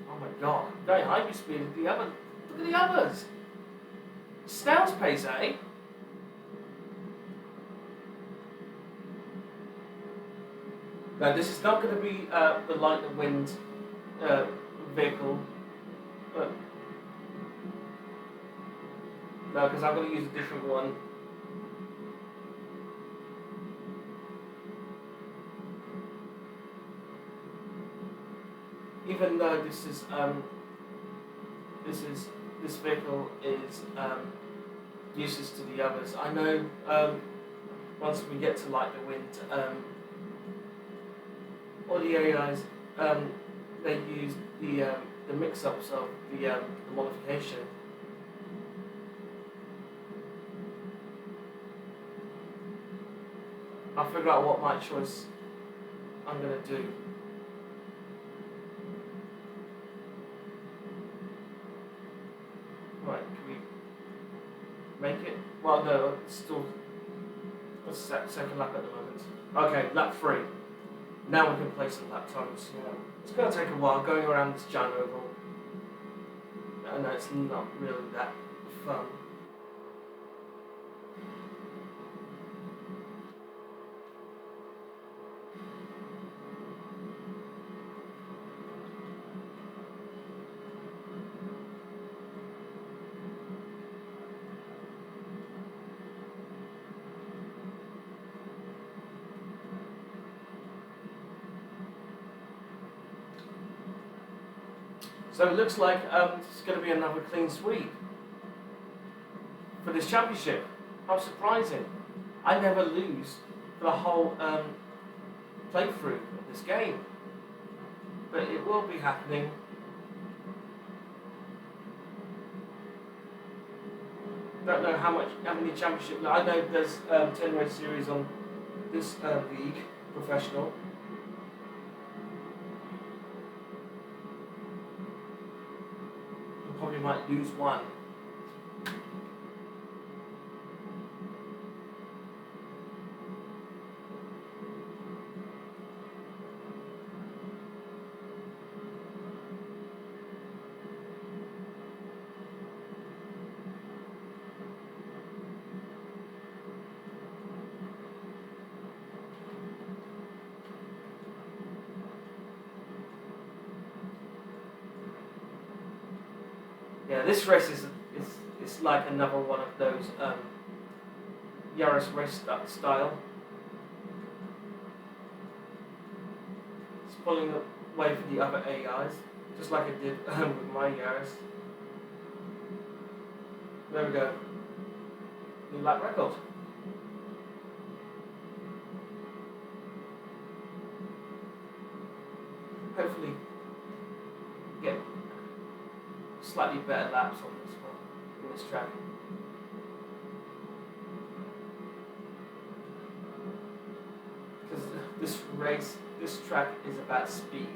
Oh my god, very high speed at the other. Look at the others. Snail's pace, eh? Now this is not going to be the light and wind vehicle. No, because I'm going to use a different one. Even though this vehicle is useless to the others, I know once we get to light the wind, all the AIs they use the mix-ups of the modification. I'll figure out what my choice I'm going to do. Right, can we make it Well, no, it's still second lap at the moment. Okay, lap 3. Now we can play some lap times. You know, it's going to take a while going around this giant oval. I know it's not really that fun. So it looks like it's going to be another clean sweep for this championship. How surprising. I never lose for the whole playthrough of this game. But it will be happening. Don't know how many championships. I know there's 10 race series on this league, professional. Probably might lose one. Yeah, this race is like another one of those Yaris race style. It's pulling away for the other AIs, just like it did with my Yaris. There we go. New lap record. Hopefully get slightly better laps on this one, on this track. Because this track is about speed.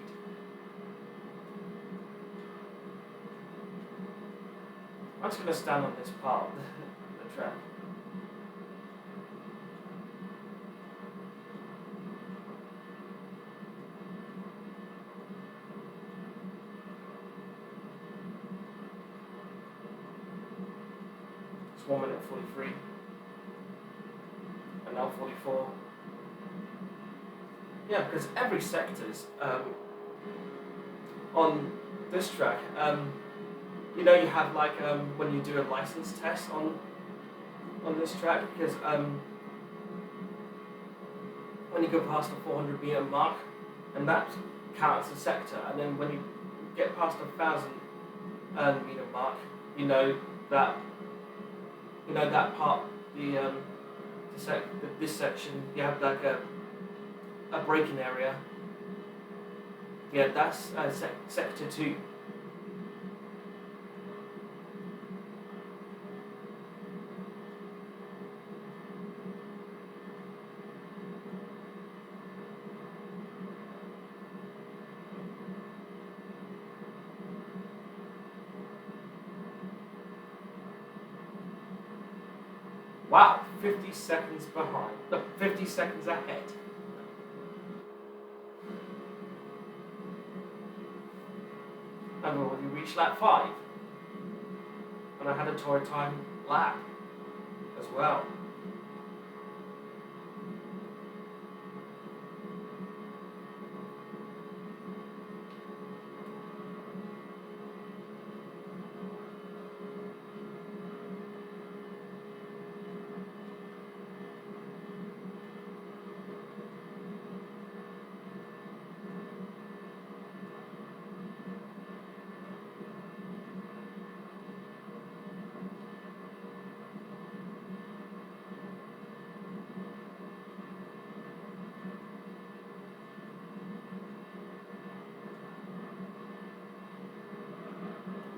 I'm just going to stand on this part of the track. It's 1 minute 43, and now 44. Yeah, because every sector's on this track. You know, you have like when you do a license test on this track, because when you go past the 400 meter mark, and that counts as a sector, and then when you get past the 1,000 meter mark, you know that part, this section, you have like a braking area. Yeah, that's sector 2. Wow, 50 seconds behind. No, 50 seconds ahead. And we already reached lap 5. And I had a tour time lap as well.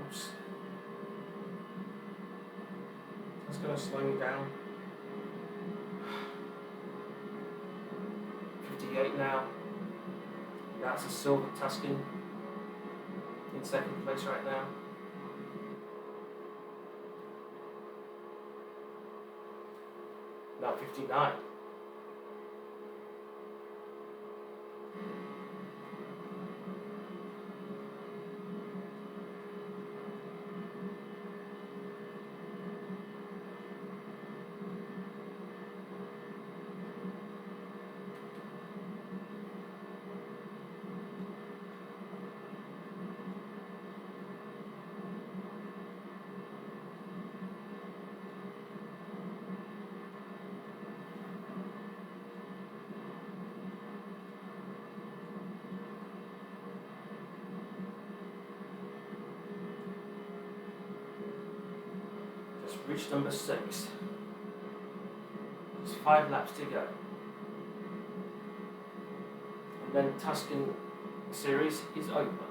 Oops. That's going to slow me down. 58 now. That's a silver Tuscan in second place right now. 1:59. Just reached number 6. There's 5 laps to go. And then Tuscan series is over.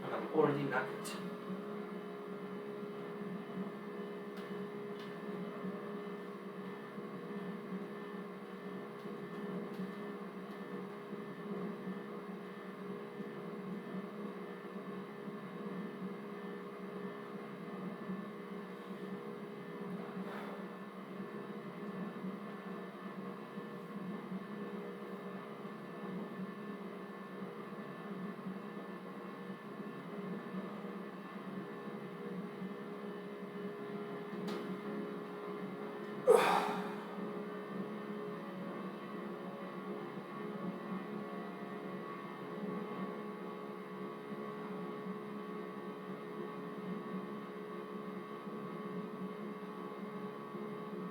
And I'm already knackered.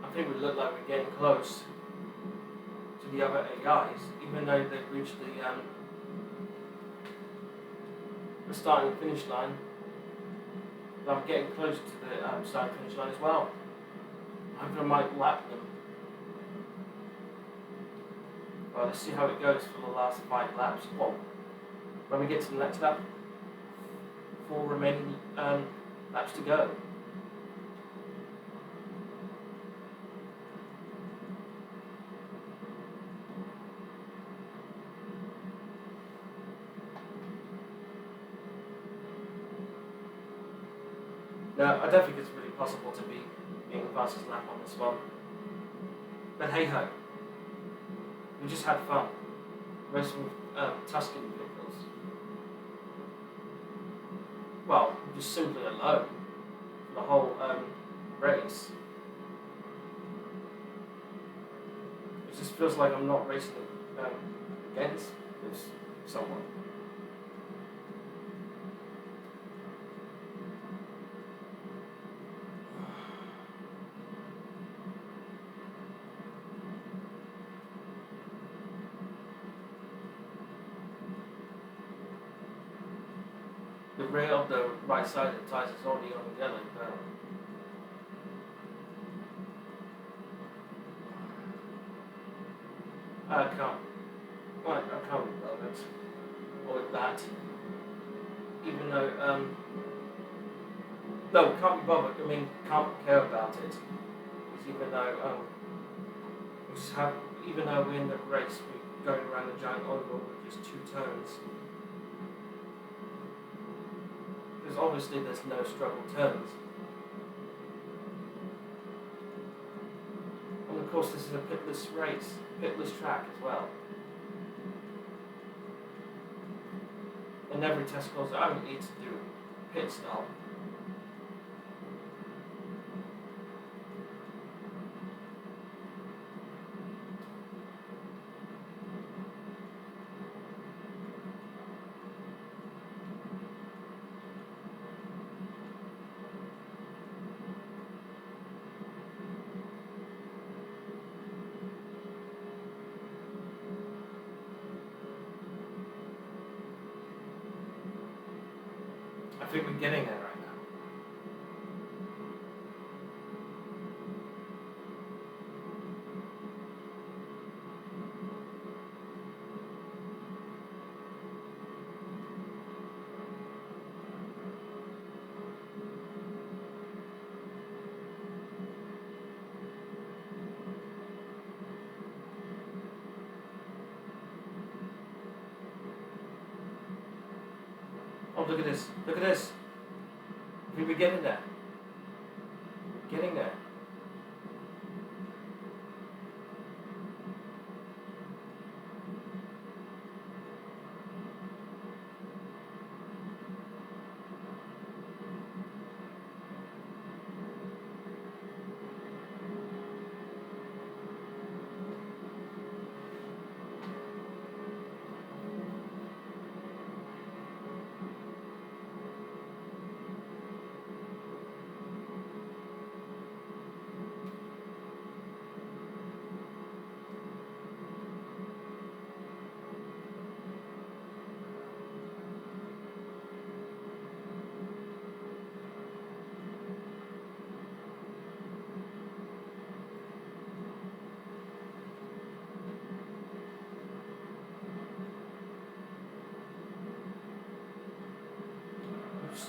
I think we look like we're getting close to the other 8 guys, even though they've reached the start and finish line. But I'm getting close to the start and finish line as well. I think I might lap them. Well, let's see how it goes for the last 5 laps. Well, when we get to the next lap, 4 remaining laps to go. No, I don't think it's really possible to be getting the fastest lap on this one. But hey ho, we just had fun racing with Tuscan vehicles. Well, just simply alone for the whole race. It just feels like I'm not racing against someone. The rear of the right side of the tyres is already on the yellow now. I can't be bothered with that. Even though, no, can't be bothered. I mean, can't care about it. Because even though we're in the race, we're going around a giant oval with just 2 turns. Because obviously there's no struggle turns. And of course this is a pitless race, pitless track as well. And every test course I don't need to do a pit stop. I think we're getting there right now. Oh, look at this. Look at this. We'll be getting there. Getting there. Oops.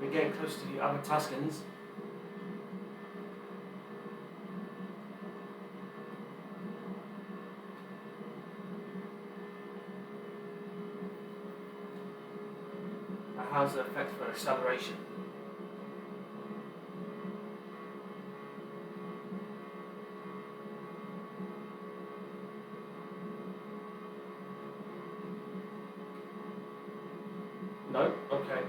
We're getting close to the other Tuscans. Now, how's the effect for acceleration? No? Okay.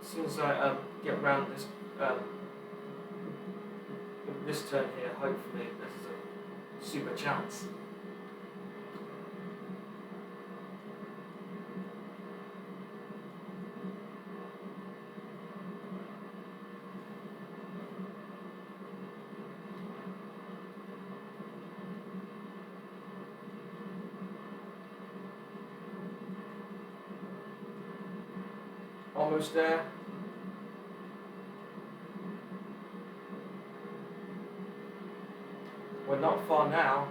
As soon as I get around this this turn here, hopefully there's a super chance. Almost there. We're not far now.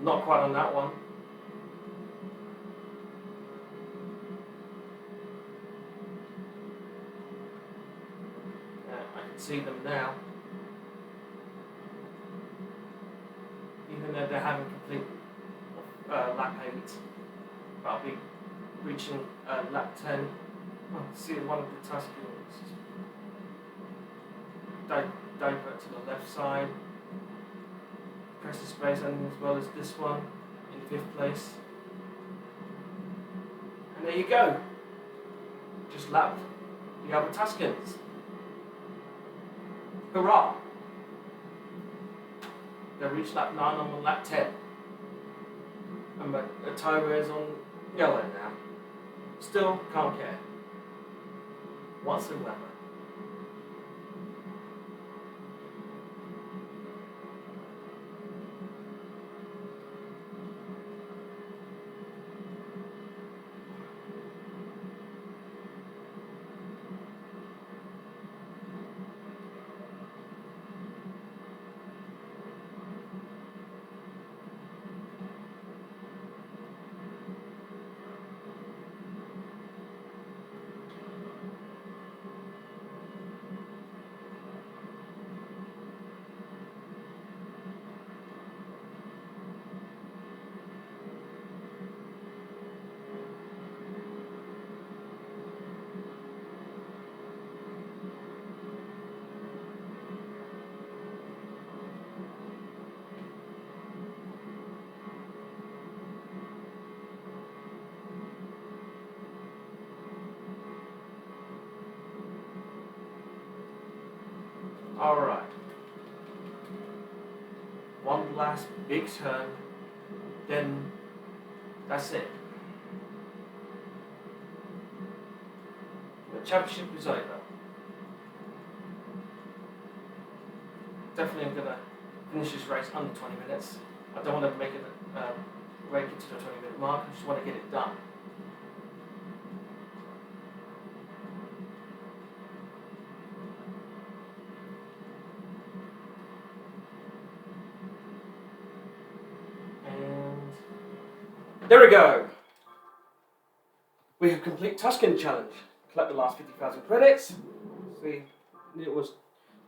Not quite on that one. I can see them now. Even though they haven't completed lap 8, but I'll be reaching lap 10. Oh, see one of the Tuscans divert to the left side, press the space, and as well as this one in 5th place. And there you go. Just lapped the other Tuscans. Hurrah! They reached lap 9, I'm on lap 10. And my tyre is on yellow now. Still can't care. Whatsoever. Alright. One last big turn, then that's it. The championship is over. Definitely I'm going to finish this race under 20 minutes. I don't want to make it break it to the 20-minute mark, I just want to get it done. There we go. We have complete Tuscan challenge. Collect the last 50,000 credits. See, it was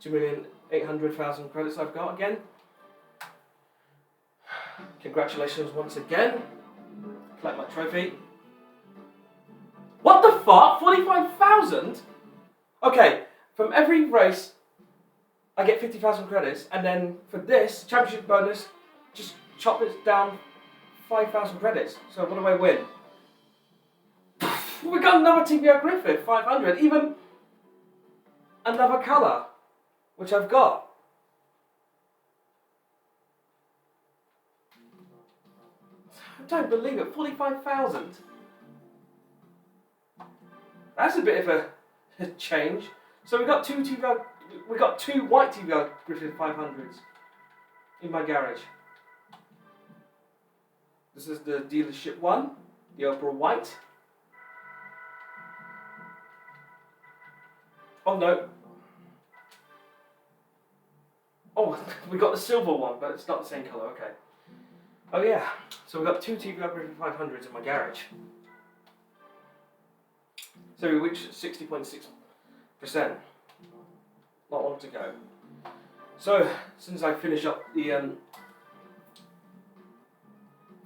2,800,000 credits I've got again. Congratulations once again. Collect my trophy. What the fuck? 45,000? Okay, from every race I get 50,000 credits, and then for this championship bonus, just chop it down 5,000 credits. So what do I win? We got another TBR Griffith 500, even another colour, which I've got. I don't believe it. 45,000. That's a bit of a change. So we got two white TBR Griffith 500s in my garage. This is the dealership one, the Opera White. Oh no. Oh, we got the silver one, but it's not the same colour, okay. Oh yeah, so we've got two TBR Griffith 500s in my garage. So we reached 60.6%. Not long to go. So, since I finish up the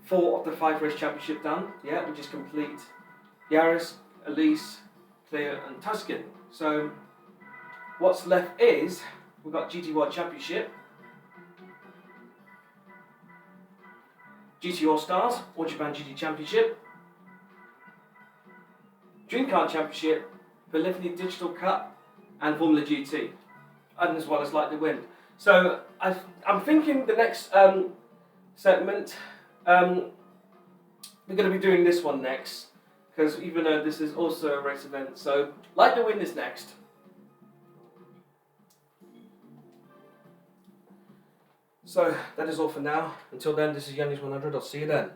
4 of the 5 race championship done, yeah, we just complete Yaris, Elise, Clear and Tuscan. So, what's left is, we've got GT World Championship, GT All Stars, All Japan GT Championship, Dream Car Championship, Polyphony Digital Cup, and Formula GT, and as well as Like the Wind. So I'm thinking the next segment, we're going to be doing this one next, because even though this is also a race event, so Like the Wind is next. So that is all for now. Until then, this is Yanni's 100. I'll see you then.